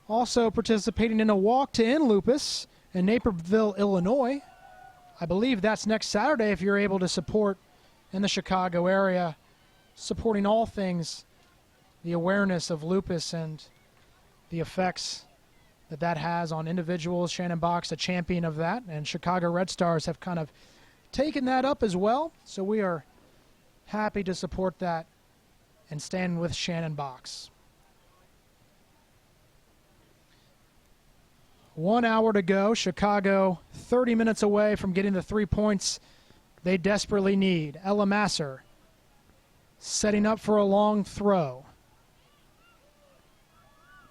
Also participating in a walk to end lupus in Naperville, Illinois. I believe that's next Saturday if you're able to support in the Chicago area, supporting all things the awareness of lupus and the effects that that has on individuals. Shannon Box, a champion of that, and Chicago Red Stars have kind of taken that up as well. So we are happy to support that and stand with Shannon Box. 1 hour to go. Chicago 30 minutes away from getting the 3 points they desperately need. Ella Masser setting up for a long throw.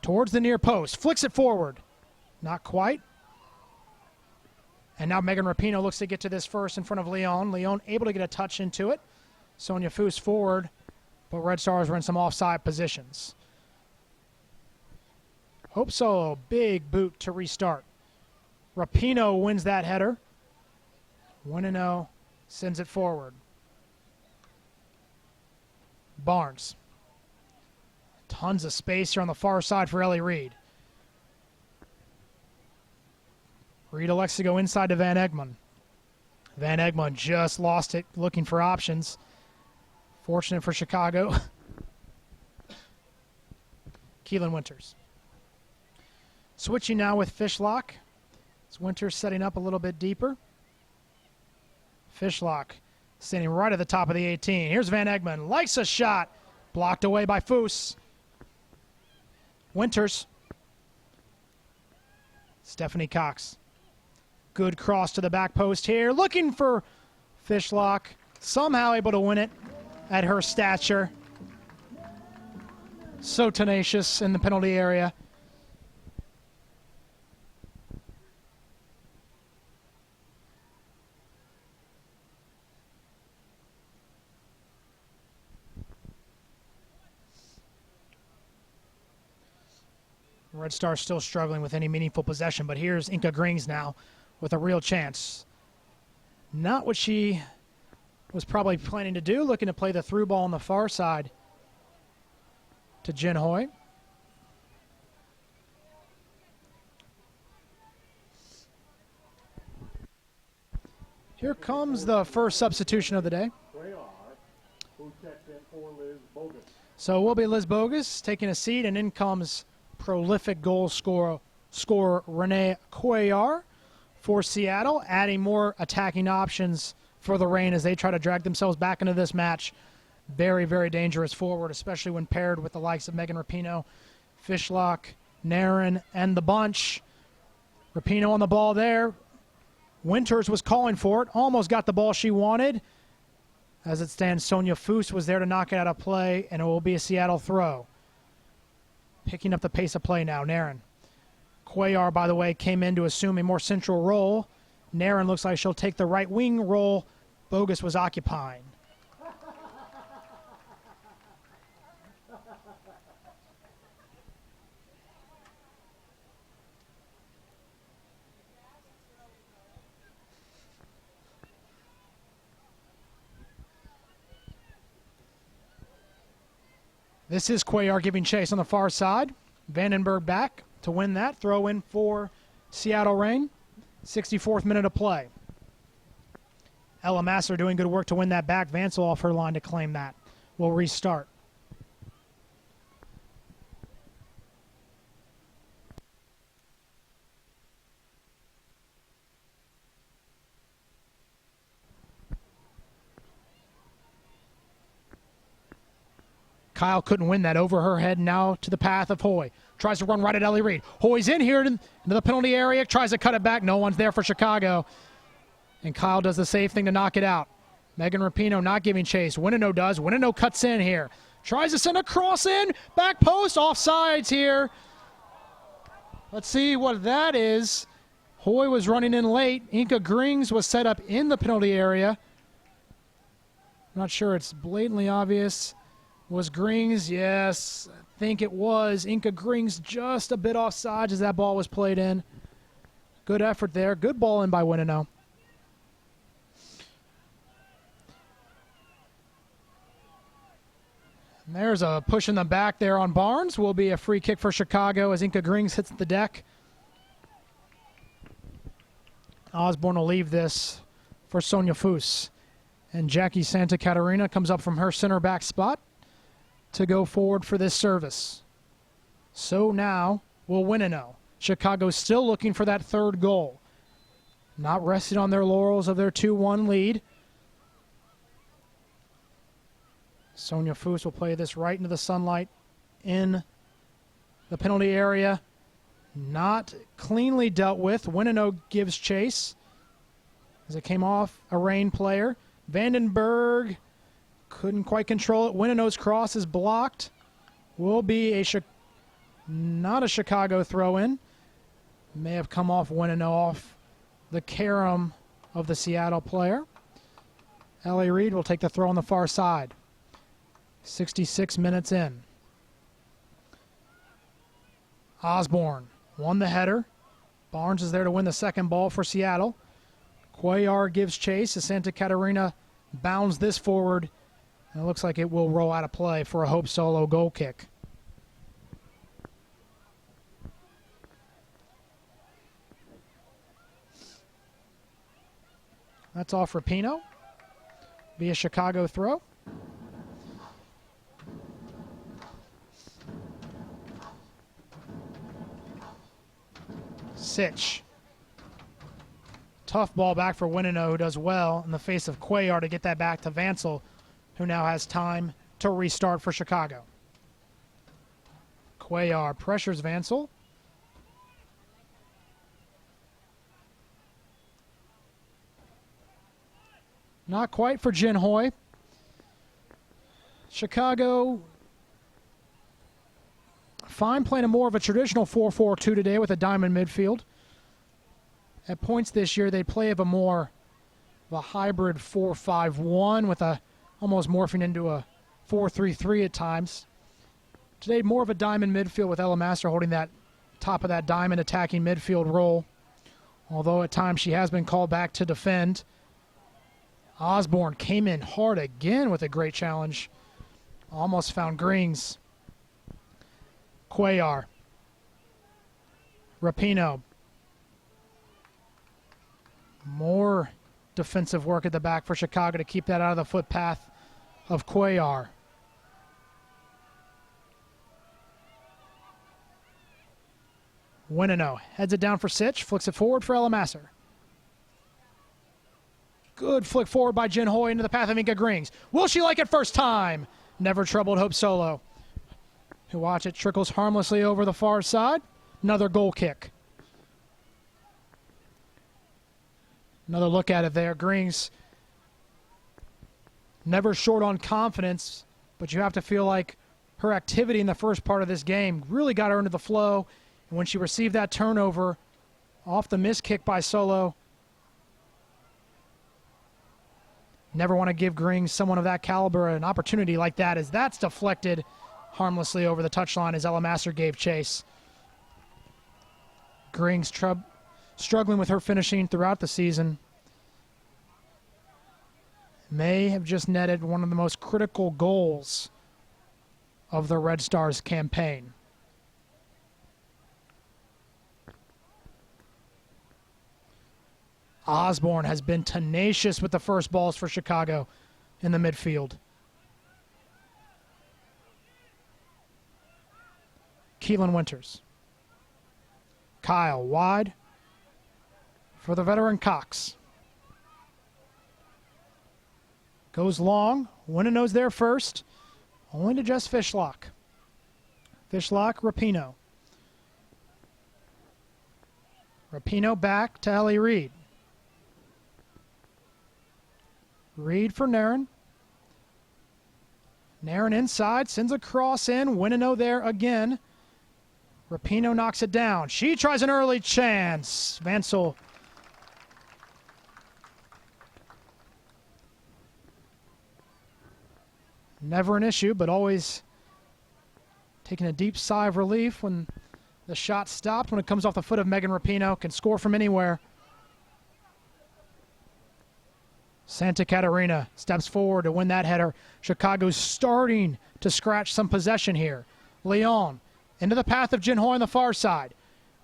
Towards the near post. Flicks it forward. Not quite. And now Megan Rapinoe looks to get to this first in front of Leon. Leon able to get a touch into it. Sonia Foose forward, but Red Stars were in some offside positions. Hope so. Big boot to restart. Rapinoe wins that header. 1-0. Sends it forward. Barnes. Tons of space here on the far side for Ellie Reed. Reed elects to go inside to Van Egmond. Van Egmond just lost it, looking for options. Fortunate for Chicago. Keelan Winters. Switching now with Fishlock. As Winters setting up a little bit deeper. Fishlock standing right at the top of the 18. Here's Van Egmond. Likes a shot. Blocked away by Foose. Winters. Stephanie Cox. Good cross to the back post here. Looking for Fishlock. Somehow able to win it at her stature. So tenacious in the penalty area. Red Star still struggling with any meaningful possession, but here's Inca Grings now with a real chance. Not what she was probably planning to do, looking to play the through ball on the far side to Jin Hoy. Here comes the first substitution of the day. Who checks in for Liz Bogus. So it will be Liz Bogus taking a seat, and in comes prolific goal scorer Renee Cuellar for Seattle, adding more attacking options for the Reign as they try to drag themselves back into this match. Very, very dangerous forward, especially when paired with the likes of Megan Rapinoe, Fishlock, Naren, and the bunch. Rapinoe on the ball there. Winters was calling for it, almost got the ball she wanted. As it stands, Sonia Foose was there to knock it out of play, and it will be a Seattle throw. Picking up the pace of play now, Naren. Cuellar, by the way, came in to assume a more central role. Naren looks like she'll take the right wing role Bogus was occupying. This is Cuellar giving chase on the far side. Vandenberg back to win that. Throw in for Seattle Reign. 64th minute of play. Ella Masser doing good work to win that back. Vansel off her line to claim that. We'll restart. Kyle couldn't win that over her head. Now to the path of Hoy. Tries to run right at Ellie Reed. Hoy's in here into the penalty area. Tries to cut it back. No one's there for Chicago. And Kyle does the safe thing to knock it out. Megan Rapinoe not giving chase. Winino does. Winino cuts in here. Tries to send a cross in. Back post. Offsides here. Let's see what that is. Hoy was running in late. Inca Grings was set up in the penalty area. Not sure it's blatantly obvious. Was Grings? Yes, I think it was. Inca Grings just a bit offside as that ball was played in. Good effort there. Good ball in by Winino. And there's a push in the back there on Barnes. Will be a free kick for Chicago as Inca Grings hits the deck. Osborne will leave this for Sonia Foose. And Jackie Santa Catarina comes up from her center back spot to go forward for this service. So now will Winino. Chicago still looking for that third goal. Not resting on their laurels of their 2-1 lead. Sonia Foose will play this right into the sunlight in the penalty area. Not cleanly dealt with. Winino gives chase as it came off a Reign player. Vandenberg couldn't quite control it. Winino's cross is blocked. Will be not a Chicago throw-in. May have come off Winino off the carom of the Seattle player. Ellie Reed will take the throw on the far side. 66 minutes in. Osborne won the header. Barnes is there to win the second ball for Seattle. Cuellar gives chase as Santa Catarina bounds this forward. And it looks like it will roll out of play for a Hope Solo goal kick. That's off Rapinoe. Be a Chicago throw. Sitch. Tough ball back for Winino, who does well in the face of Cuellar to get that back to Vansel, who now has time to restart for Chicago. Cuellar pressures Vansel. Not quite for Jin Hoy. Chicago fine playing more of a traditional 4-4-2 today with a diamond midfield. At points this year, they play of a more of a hybrid 4-5-1 with a almost morphing into a 4-3-3 at times. Today, more of a diamond midfield with Ella Master holding that top of that diamond attacking midfield role. Although at times she has been called back to defend. Osborne came in hard again with a great challenge. Almost found Grings. Cuellar. Rapinoe. More defensive work at the back for Chicago to keep that out of the footpath of Cuellar. Winino heads it down for Sitch, flicks it forward for Elamasser. Good flick forward by Jin Hoy into the path of Inka Grings. Will she like it first time? Never troubled Hope Solo. Who watch it trickles harmlessly over the far side. Another goal kick. Another look at it there. Grings never short on confidence, but you have to feel like her activity in the first part of this game really got her into the flow. And when she received that turnover off the missed kick by Solo, never want to give Grings, someone of that caliber, an opportunity like that, as that's deflected harmlessly over the touchline as Ella Master gave chase. Grings struggling with her finishing throughout the season. May have just netted one of the most critical goals of the Red Stars campaign. Osborne has been tenacious with the first balls for Chicago in the midfield. Keelan Winters. Kyle wide for the veteran Cox. Goes long. Winino's there first. Only to just Fishlock. Fishlock, Rapinoe. Rapinoe back to Ellie Reed. Reed for Nairn. Nairn inside, sends a cross in. Winino there again. Rapinoe knocks it down. She tries an early chance. Vansel. Never an issue, but always taking a deep sigh of relief when the shot stopped, when it comes off the foot of Megan Rapinoe. Can score from anywhere. Santa Catarina steps forward to win that header. Chicago's starting to scratch some possession here. Leon into the path of Jin Hoy on the far side.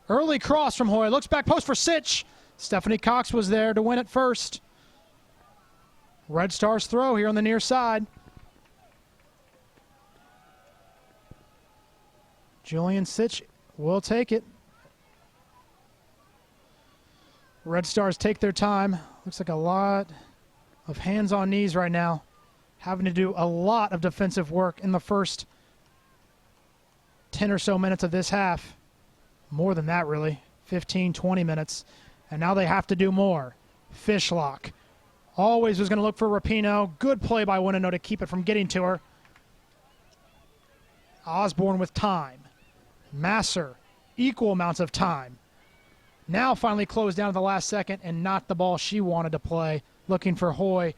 Early cross from Hoy. Looks back post for Sitch. Stephanie Cox was there to win it first. Red Stars throw here on the near side. Julian Sitch will take it. Red Stars take their time. Looks like a lot of hands on knees right now. Having to do a lot of defensive work in the first 10 or so minutes of this half. More than that, really. 15, 20 minutes. And now they have to do more. Fishlock. Always was going to look for Rapinoe. Good play by Winino to keep it from getting to her. Osborne with time. Masser, equal amounts of time. Now finally closed down at the last second and not the ball she wanted to play. Looking for Hoy.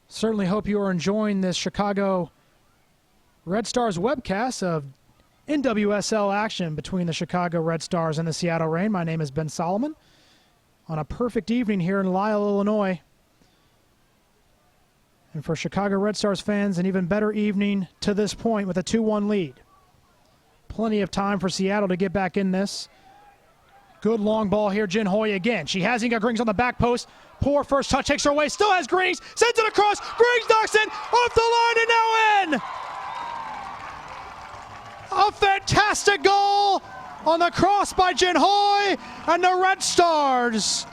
Certainly hope you are enjoying this Chicago Red Stars webcast of NWSL action between the Chicago Red Stars and the Seattle Reign. My name is Ben Solomon. On a perfect evening here in Lisle, Illinois. And for Chicago Red Stars fans, an even better evening to this point with a 2-1 lead. Plenty of time for Seattle to get back in this. Good long ball here, Jin Hoy again. She has Inga Grings on the back post. Poor first touch, takes her away, still has Grings, sends it across, Grings knocks it off the line and now in! A fantastic goal on the cross by Jin Hoy, and the Red Stars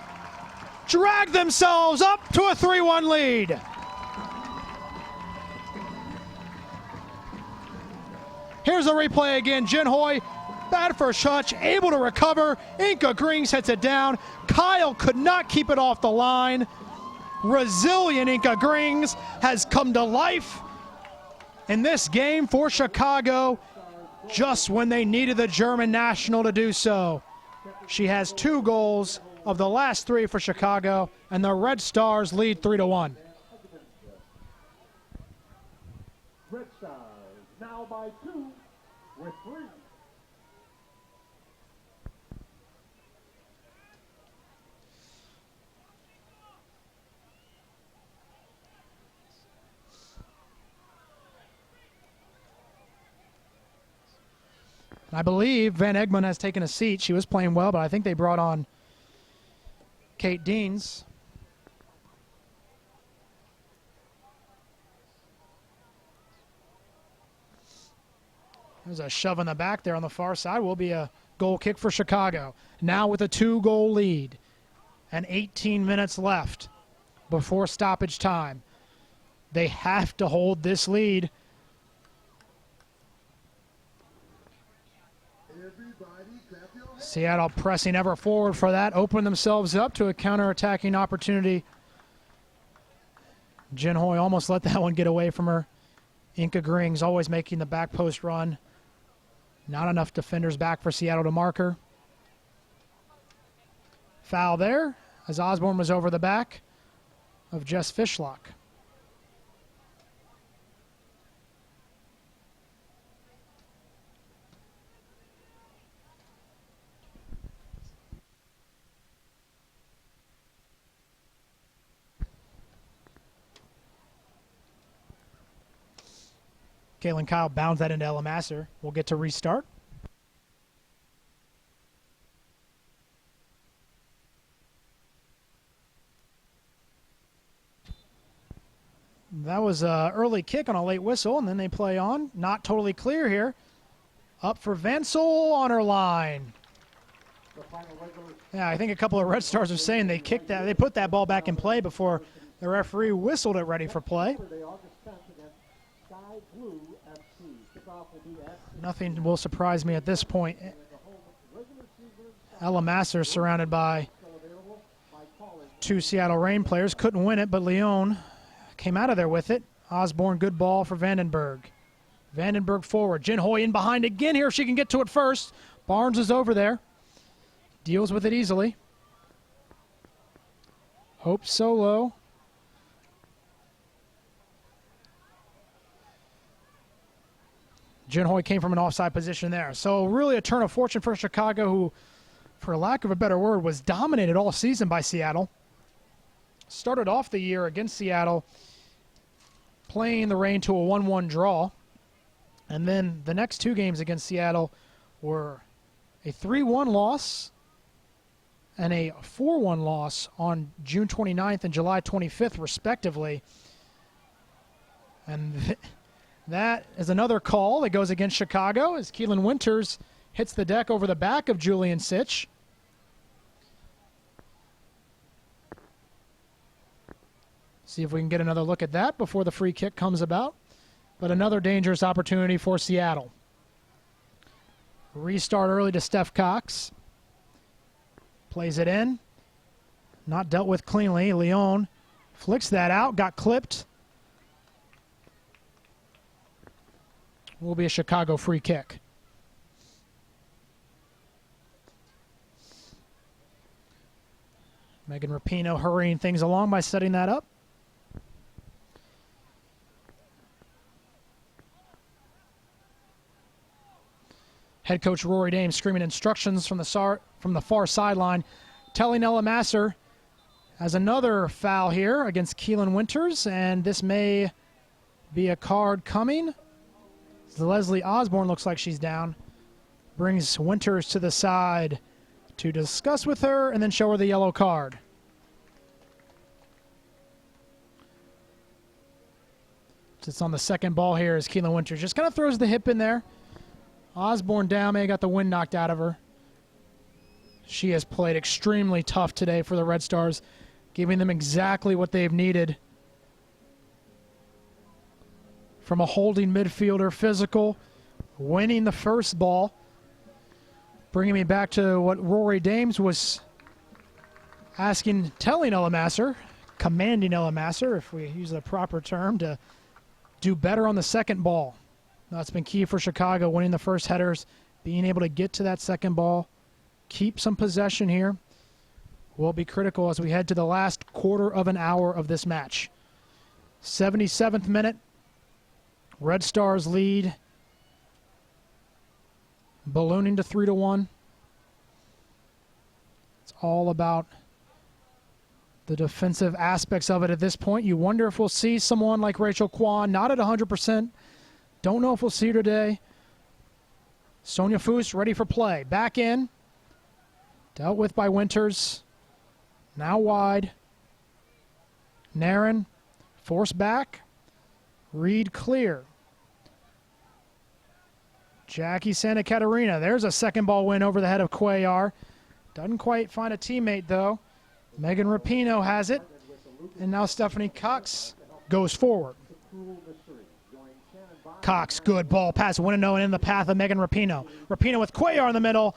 drag themselves up to a 3-1 lead. Here's the replay again. Jinhoy, bad first touch, able to recover. Inca Grings hits it down. Kyle could not keep it off the line. Resilient Inca Grings has come to life in this game for Chicago just when they needed the German national to do so. She has 2 goals of the last 3 for Chicago, and the Red Stars lead 3-1. Red Stars now by 2 with 3. I believe Van Egmond has taken a seat. She was playing well, but I think they brought on Kate Deans. There's a shove in the back there on the far side. Will be a goal kick for Chicago. Now with a 2-goal lead and 18 minutes left before stoppage time. They have to hold this lead. Seattle pressing ever forward for that, open themselves up to a counter-attacking opportunity. Jinhoy almost let that one get away from her. Inca Grings always making the back post run. Not enough defenders back for Seattle to mark her. Foul there as Osborne was over the back of Jess Fishlock. Kaylin Kyle bounds that into Ella Masser. We'll get to restart. That was an early kick on a late whistle, and then they play on. Not totally clear here. Up for Vensel on her line. Yeah, I think a couple of Red Stars are saying they kicked that. They put that ball back in play before the referee whistled it ready for play. Nothing will surprise me at this point. Ella Masser surrounded by 2 Seattle Reign players. Couldn't win it, but Leon came out of there with it. Osborne, good ball for Vandenberg. Vandenberg forward. Jinhoy in behind again here. She can get to it first. Barnes is over there. Deals with it easily. Hope solo. Jinhoy came from an offside position there. So really a turn of fortune for Chicago, who, for lack of a better word, was dominated all season by Seattle. Started off the year against Seattle, playing the Reign to a 1-1 draw. And then the next 2 games against Seattle were a 3-1 loss and a 4-1 loss on June 29th and July 25th, respectively. And that is another call that goes against Chicago as Keelan Winters hits the deck over the back of Julian Sitch. See if we can get another look at that before the free kick comes about. But another dangerous opportunity for Seattle. Restart early to Steph Cox. Plays it in. Not dealt with cleanly. Leon flicks that out, got clipped. Will be a Chicago free kick. Megan Rapinoe hurrying things along by setting that up. Head coach Rory Dame screaming instructions from the far sideline, telling Ella Masser has another foul here against Keelan Winters, and this may be a card coming. Leslie Osborne looks like she's down. Brings Winters to the side to discuss with her and then show her the yellow card. It's on the second ball here as Keelan Winters just kind of throws the hip in there. Osborne down, may got the wind knocked out of her. She has played extremely tough today for the Red Stars, giving them exactly what they've needed. From a holding midfielder, physical, winning the first ball. Bringing me back to what Rory Dames was telling Ella Masser, commanding Ella Masser, if we use the proper term, to do better on the second ball. That's been key for Chicago, winning the first headers, being able to get to that second ball, keep some possession here. Will be critical as we head to the last quarter of an hour of this match. 77th minute. Red Stars lead, ballooning to 3-1. It's all about the defensive aspects of it at this point. You wonder if we'll see someone like Rachel Kwan, not at 100%. Don't know if we'll see her today. Sonia Foose ready for play. Back in. Dealt with by Winters. Now wide. Naren forced back. Reed clear. Jackie Santa Catarina. There's a second ball win over the head of Cuellar. Doesn't quite find a teammate, though. Megan Rapinoe has it. And now Stephanie Cox goes forward. Cox, good ball pass. Winnow in the path of Megan Rapinoe. Rapinoe with Cuellar in the middle.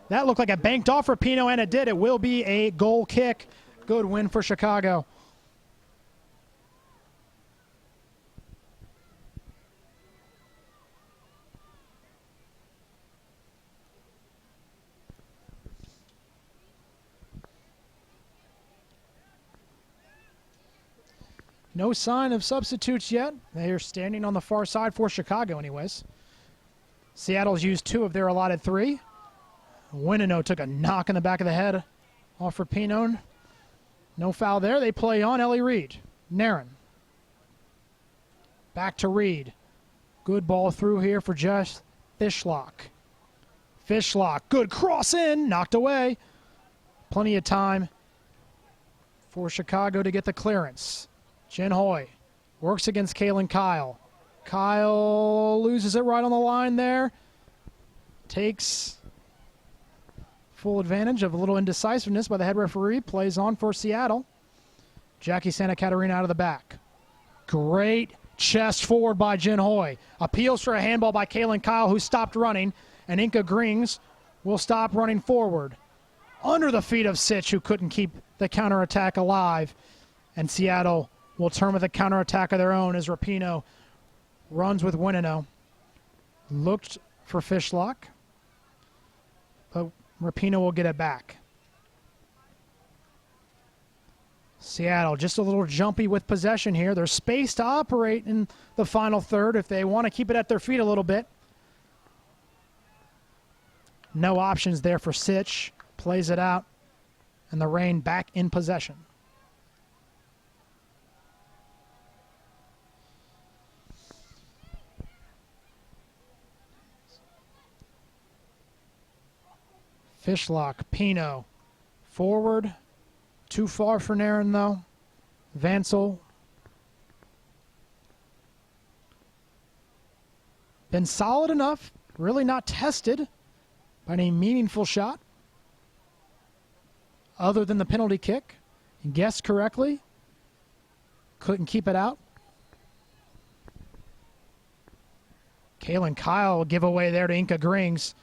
That looked like it banked off Rapinoe, and it did. It will be a goal kick. Good win for Chicago. No sign of substitutes yet. They are standing on the far side for Chicago anyways. Seattle's used 2 of their allotted 3. Winnow took a knock in the back of the head off Rapinoe. No foul there. They play on. Ellie Reed. Naren. Back to Reed. Good ball through here for Jess Fishlock. Fishlock. Good cross in. Knocked away. Plenty of time for Chicago to get the clearance. Jen Hoy works against Kaylin Kyle. Kyle loses it right on the line there. Takes full advantage of a little indecisiveness by the head referee. Plays on for Seattle. Jackie Santa Catarina out of the back. Great chest forward by Jen Hoy. Appeals for a handball by Kaylin Kyle, who stopped running. And Inka Grings will stop running forward. Under the feet of Sitch, who couldn't keep the counterattack alive. And Seattle will turn with a counterattack of their own as Rapinoe runs with Winnow. Looked for Fishlock, but Rapinoe will get it back. Seattle just a little jumpy with possession here. There's space to operate in the final third if they want to keep it at their feet a little bit. No options there for Sitch. Plays it out, and the Reign back in possession. Fishlock, Pino, forward. Too far for Naren, though. Vansel. Been solid enough, really not tested by any meaningful shot other than the penalty kick. Guessed correctly. Couldn't keep it out. Kaylin Kyle giveaway there to Inka Grings.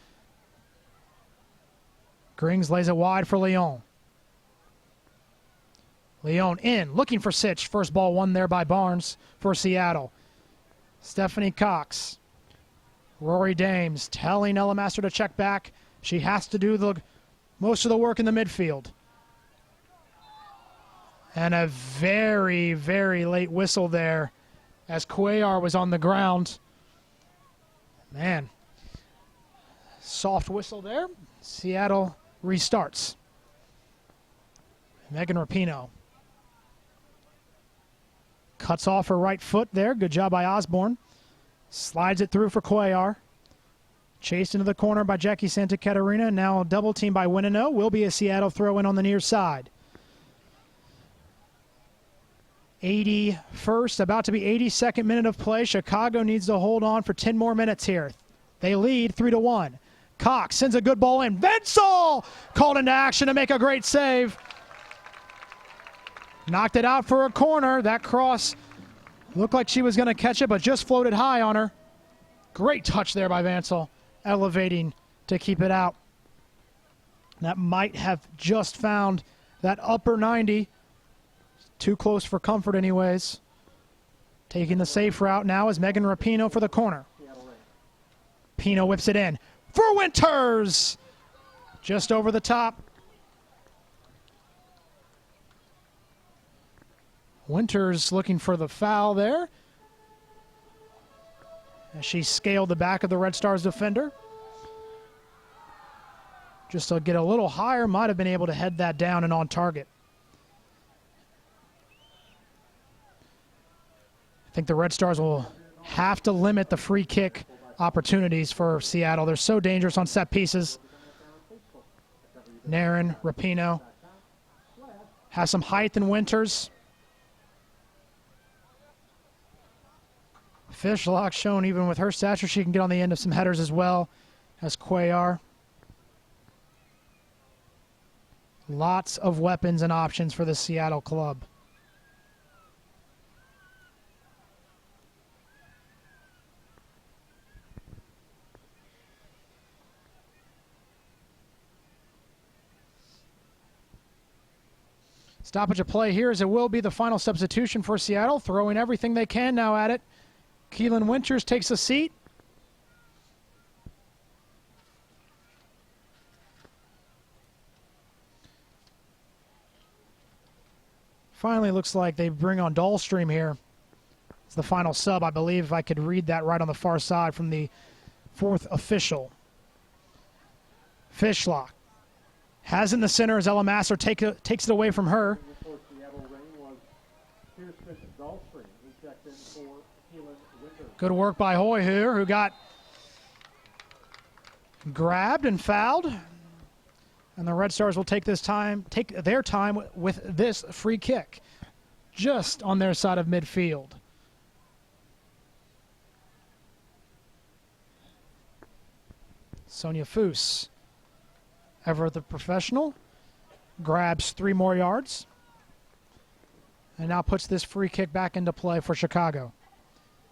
Grings lays it wide for Leon. Leon in, looking for Sitch. First ball won there by Barnes for Seattle. Stephanie Cox. Rory Dames telling Ella Masser to check back. She has to do the most of the work in the midfield. And a very, very late whistle there as Cuellar was on the ground. Man, soft whistle there. Seattle restarts. Megan Rapinoe cuts off her right foot there. Good job by Osborne. Slides it through for Cuellar. Chased into the corner by Jackie Santa Catarina. Now a double team by Winnow. Will be a Seattle throw in on the near side. 81st, about to be 82nd minute of play. Chicago needs to hold on for 10 more minutes here. They lead 3-1. Cox sends a good ball in. Vensel called into action to make a great save. Knocked it out for a corner. That cross looked like she was going to catch it, but just floated high on her. Great touch there by Vansel, elevating to keep it out. That might have just found that upper 90. Too close for comfort anyways. Taking the safe route now is Megan Rapinoe for the corner. Pino whips it in for Winters. Just over the top. Winters looking for the foul there. As she scaled the back of the Red Stars defender. Just to get a little higher, might have been able to head that down and on target. I think the Red Stars will have to limit the free kick opportunities for Seattle. They're so dangerous on set pieces. Nairn, Rapinoe has some height in Winters. Fishlock shown even with her stature, she can get on the end of some headers as well as Cuellar. Lots of weapons and options for the Seattle club. Stoppage of play here as it will be the final substitution for Seattle, throwing everything they can now at it. Keelan Winters takes a seat. Finally looks like they bring on Dahlstream here. It's the final sub, I believe, if I could read that right on the far side from the fourth official. Fishlock has in the center as Ella Masser takes it away from her. Good work by Hoy here, who got grabbed and fouled. And the Red Stars will take their time with this free kick, just on their side of midfield. Sonia Foose, ever the professional, grabs 3 more yards. And now puts this free kick back into play for Chicago.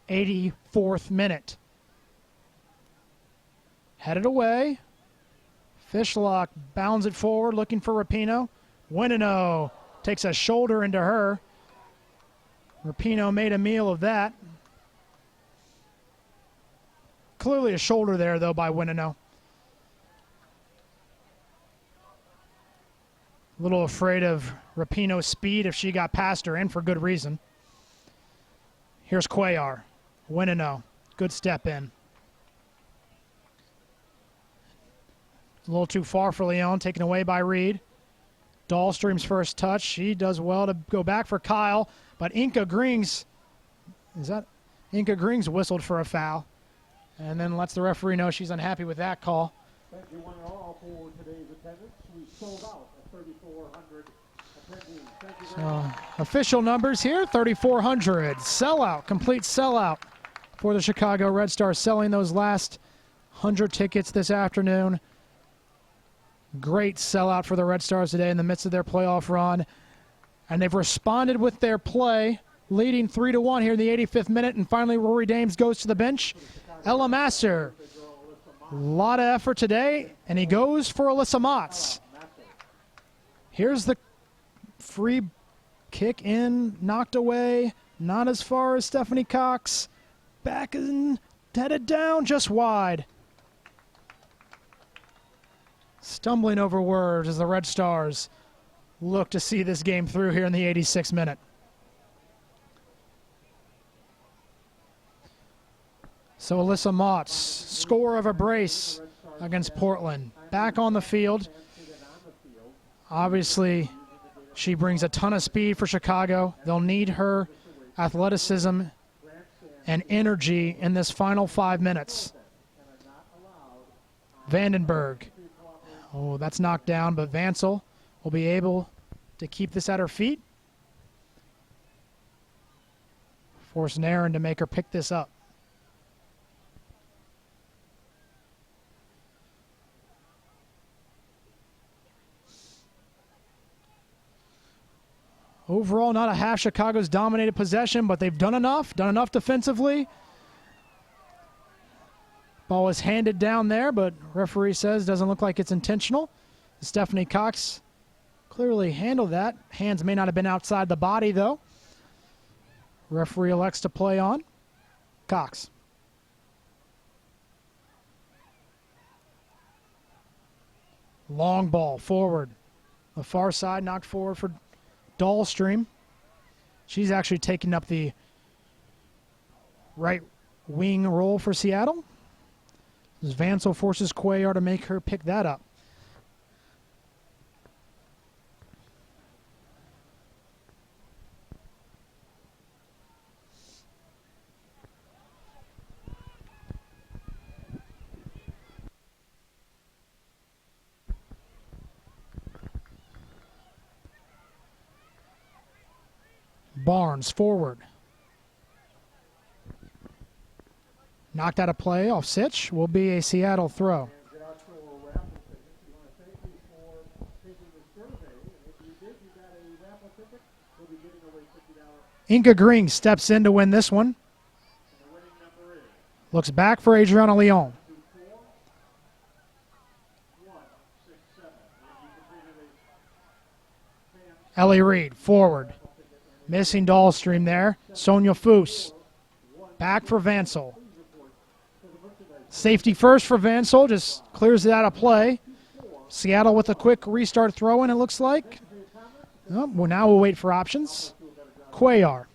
84th minute. Headed away. Fishlock bounds it forward, looking for Rapinoe. Winino takes a shoulder into her. Rapinoe made a meal of that. Clearly a shoulder there, though, by Winino. A little afraid of Rapinoe's speed if she got past her, and for good reason. Here's Cuellar. Winino, good step in. A little too far for Leon, taken away by Reed. Dahlstream's first touch. She does well to go back for Kyle, but Inka Grings whistled for a foul, and then lets the referee know she's unhappy with that call. Thank you one and all for today's attendance. We sold out at 3,400 attendees. Thank you very much. Official numbers here, 3,400. Sellout, complete sellout for the Chicago Red Stars, selling those last 100 tickets this afternoon. Great sellout for the Red Stars today in the midst of their playoff run. And they've responded with their play, leading 3-1 here in the 85th minute. And finally, Rory Dames goes to the bench. Ella Masser, a lot of effort today, and he goes for Alyssa Motz. Here's the free kick in, knocked away, not as far as Stephanie Cox. Back and headed down, just wide. Stumbling over words as the Red Stars look to see this game through here in the 86th minute. So Alyssa Motz, score of a brace against Portland. Back on the field. Obviously, she brings a ton of speed for Chicago. They'll need her athleticism and energy in this final 5 minutes. Vandenberg. Oh, that's knocked down, but Vansel will be able to keep this at her feet. Force Nairn to make her pick this up. Overall, not a half Chicago's dominated possession, but they've done enough defensively. Ball is handed down there, but referee says doesn't look like it's intentional. Stephanie Cox clearly handled that. Hands may not have been outside the body, though. Referee elects to play on. Cox. Long ball forward. The far side knocked forward for Dahlstrom. She's actually taking up the right wing role for Seattle. As Vansel forces Cuellar to make her pick that up. Barnes forward. Knocked out of play off Sitch. Will be a Seattle throw. Inga Green steps in to win this one. Looks back for Adriana Leon. Ellie Reed forward. Missing Dahlstrom there. Sonia Foose. Back for Vansel. Safety first for Vansel. Just clears it out of play. Seattle with a quick restart throw in, it looks like. Oh, well, now we'll wait for options. Cuellar.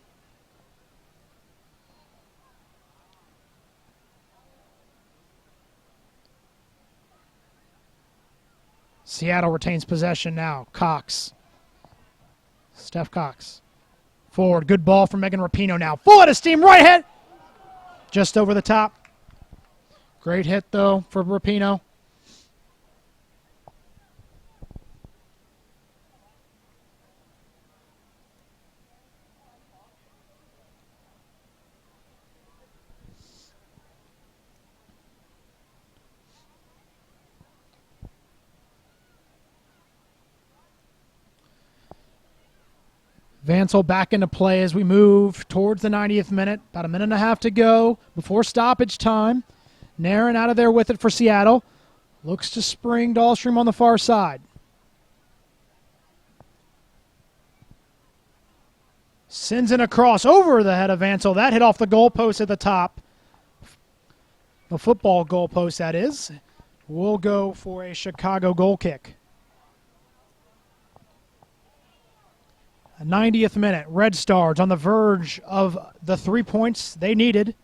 Seattle retains possession now. Cox. Steph Cox. Forward. Good ball from Megan Rapinoe now. Full out of steam. Right hit. Just over the top. Great hit, though, for Rapinoe. Vansel back into play as we move towards the 90th minute. About a minute and a half to go before stoppage time. Nairn out of there with it for Seattle. Looks to spring Dahlstrom on the far side. Sends in a cross over the head of Vansel. That hit off the goalpost at the top. The football goalpost, that is. We'll go for a Chicago goal kick. A 90th minute. Red Stars on the verge of the 3 points they needed.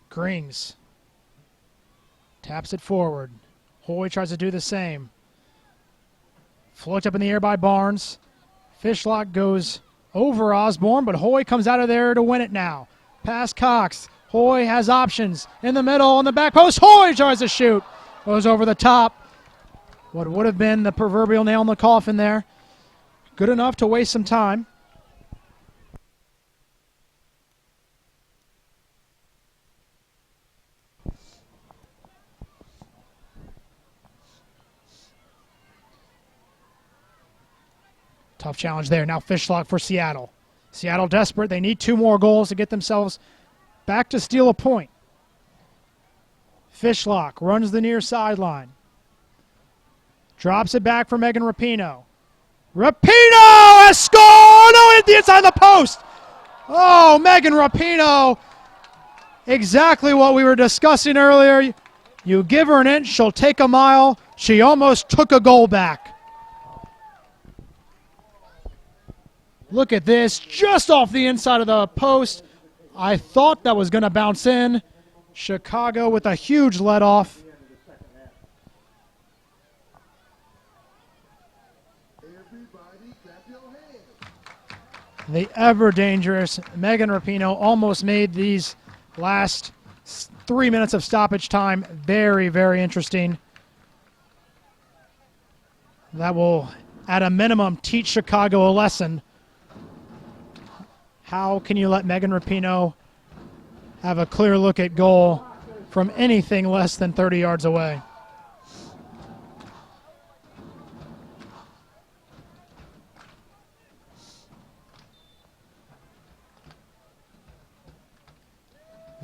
Grings taps it forward. Hoy tries to do the same. Floats up in the air by Barnes. Fishlock goes over Osborne, but Hoy comes out of there to win it now. Pass Cox. Hoy has options in the middle on the back post. Hoy tries to shoot. Goes over the top. What would have been the proverbial nail in the coffin there. Good enough to waste some time. Tough challenge there. Now Fishlock for Seattle. Seattle desperate. They need 2 more goals to get themselves back to steal a point. Fishlock runs the near sideline. Drops it back for Megan Rapinoe. Rapinoe has scored! Oh, at the inside the post! Oh, Megan Rapinoe. Exactly what we were discussing earlier. You give her an inch, she'll take a mile. She almost took a goal back. Look at this, just off the inside of the post. I thought that was going to bounce in. Chicago with a huge let-off. The ever-dangerous Megan Rapinoe almost made these last 3 minutes of stoppage time very, very interesting. That will, at a minimum, teach Chicago a lesson. How can you let Megan Rapinoe have a clear look at goal from anything less than 30 yards away?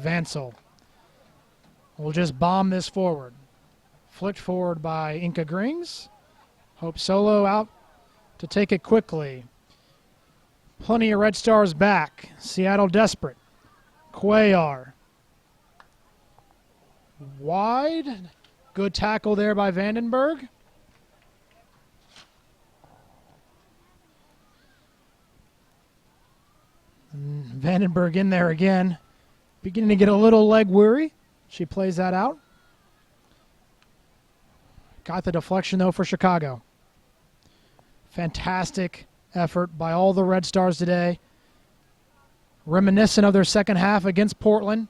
Vansel will just bomb this forward. Flicked forward by Inca Grings. Hope Solo out to take it quickly. Plenty of Red Stars back. Seattle desperate. Cuellar. Wide. Good tackle there by Vandenberg. Vandenberg in there again. Beginning to get a little leg weary. She plays that out. Got the deflection, though, for Chicago. Fantastic effort by all the Red Stars today. Reminiscent of their second half against Portland.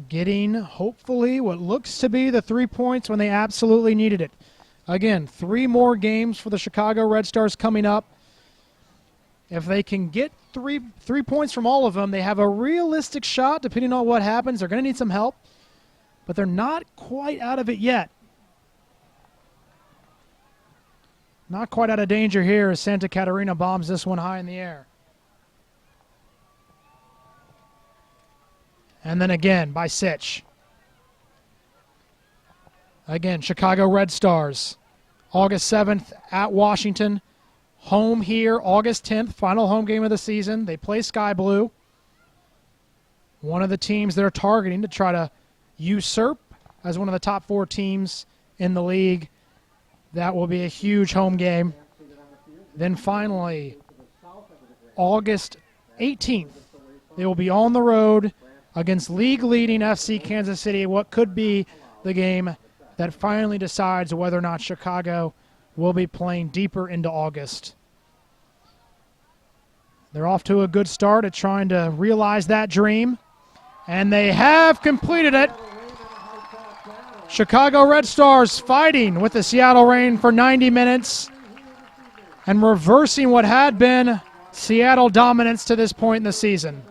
Getting, hopefully, what looks to be the 3 points when they absolutely needed it. Again, 3 more games for the Chicago Red Stars coming up. If they can get three points from all of them, they have a realistic shot, depending on what happens. They're going to need some help, but they're not quite out of it yet. Not quite out of danger here as Santa Catarina bombs this one high in the air. And then again by Sitch. Again, Chicago Red Stars. August 7th at Washington. Home here, August 10th, final home game of the season. They play Sky Blue. One of the teams they're targeting to try to usurp as one of the top 4 teams in the league. That will be a huge home game. Then finally, August 18th, they will be on the road against league-leading FC Kansas City, what could be the game that finally decides whether or not Chicago will be playing deeper into August. They're off to a good start at trying to realize that dream, and they have completed it. Chicago Red Stars fighting with the Seattle Reign for 90 minutes and reversing what had been Seattle dominance to this point in the season.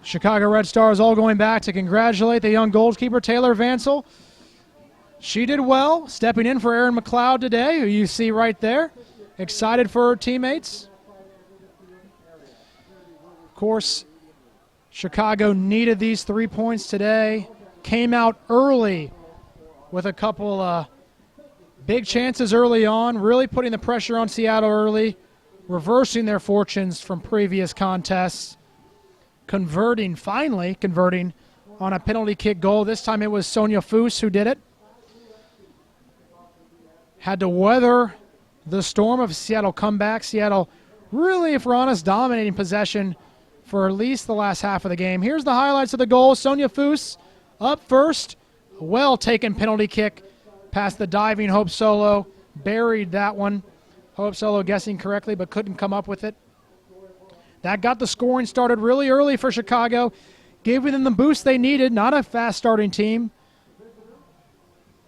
Chicago Red Stars all going back to congratulate the young goalkeeper, Taylor Vansel. She did well, stepping in for Erin McLeod today, who you see right there. Excited for her teammates. Of course, Chicago needed these 3 points today. Came out early with a couple big chances early on, really putting the pressure on Seattle early, reversing their fortunes from previous contests. Finally converting on a penalty kick goal. This time it was Sonia Foose who did it. Had to weather the storm of Seattle comeback. Seattle really, if we're honest, dominating possession for at least the last half of the game. Here's the highlights of the goal. Sonia Foose up first. A well-taken penalty kick past the diving Hope Solo. Buried that one. Hope Solo guessing correctly but couldn't come up with it. That got the scoring started really early for Chicago, giving them the boost they needed. Not a fast starting team.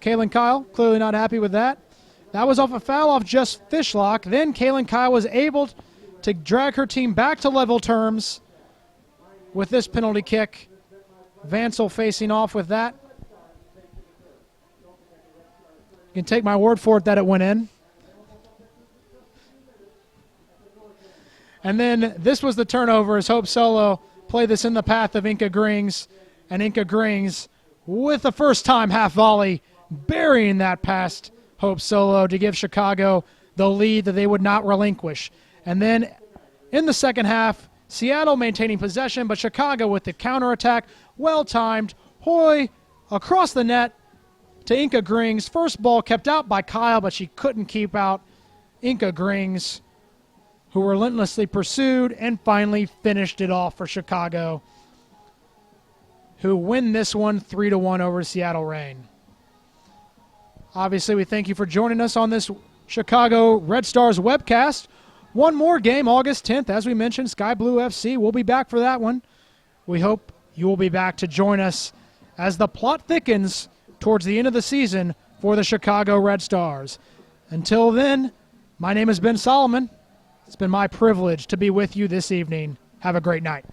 Kaylin Kyle, clearly not happy with that. That was off a foul off just Fishlock. Then Kaylin Kyle was able to drag her team back to level terms with this penalty kick. Vansel facing off with that. You can take my word for it that it went in. And then this was the turnover as Hope Solo played this in the path of Inca Grings. And Inca Grings, with the first-time half volley, burying that past Hope Solo to give Chicago the lead that they would not relinquish. And then in the second half, Seattle maintaining possession, but Chicago with the counterattack, well-timed. Hoy across the net to Inca Grings. First ball kept out by Kyle, but she couldn't keep out Inca Grings, who relentlessly pursued and finally finished it off for Chicago, who win this one 3-1 over Seattle Reign. Obviously, we thank you for joining us on this Chicago Red Stars webcast. One more game, August 10th. As we mentioned, Sky Blue FC. We'll be back for that one. We hope you will be back to join us as the plot thickens towards the end of the season for the Chicago Red Stars. Until then, my name is Ben Solomon. It's been my privilege to be with you this evening. Have a great night.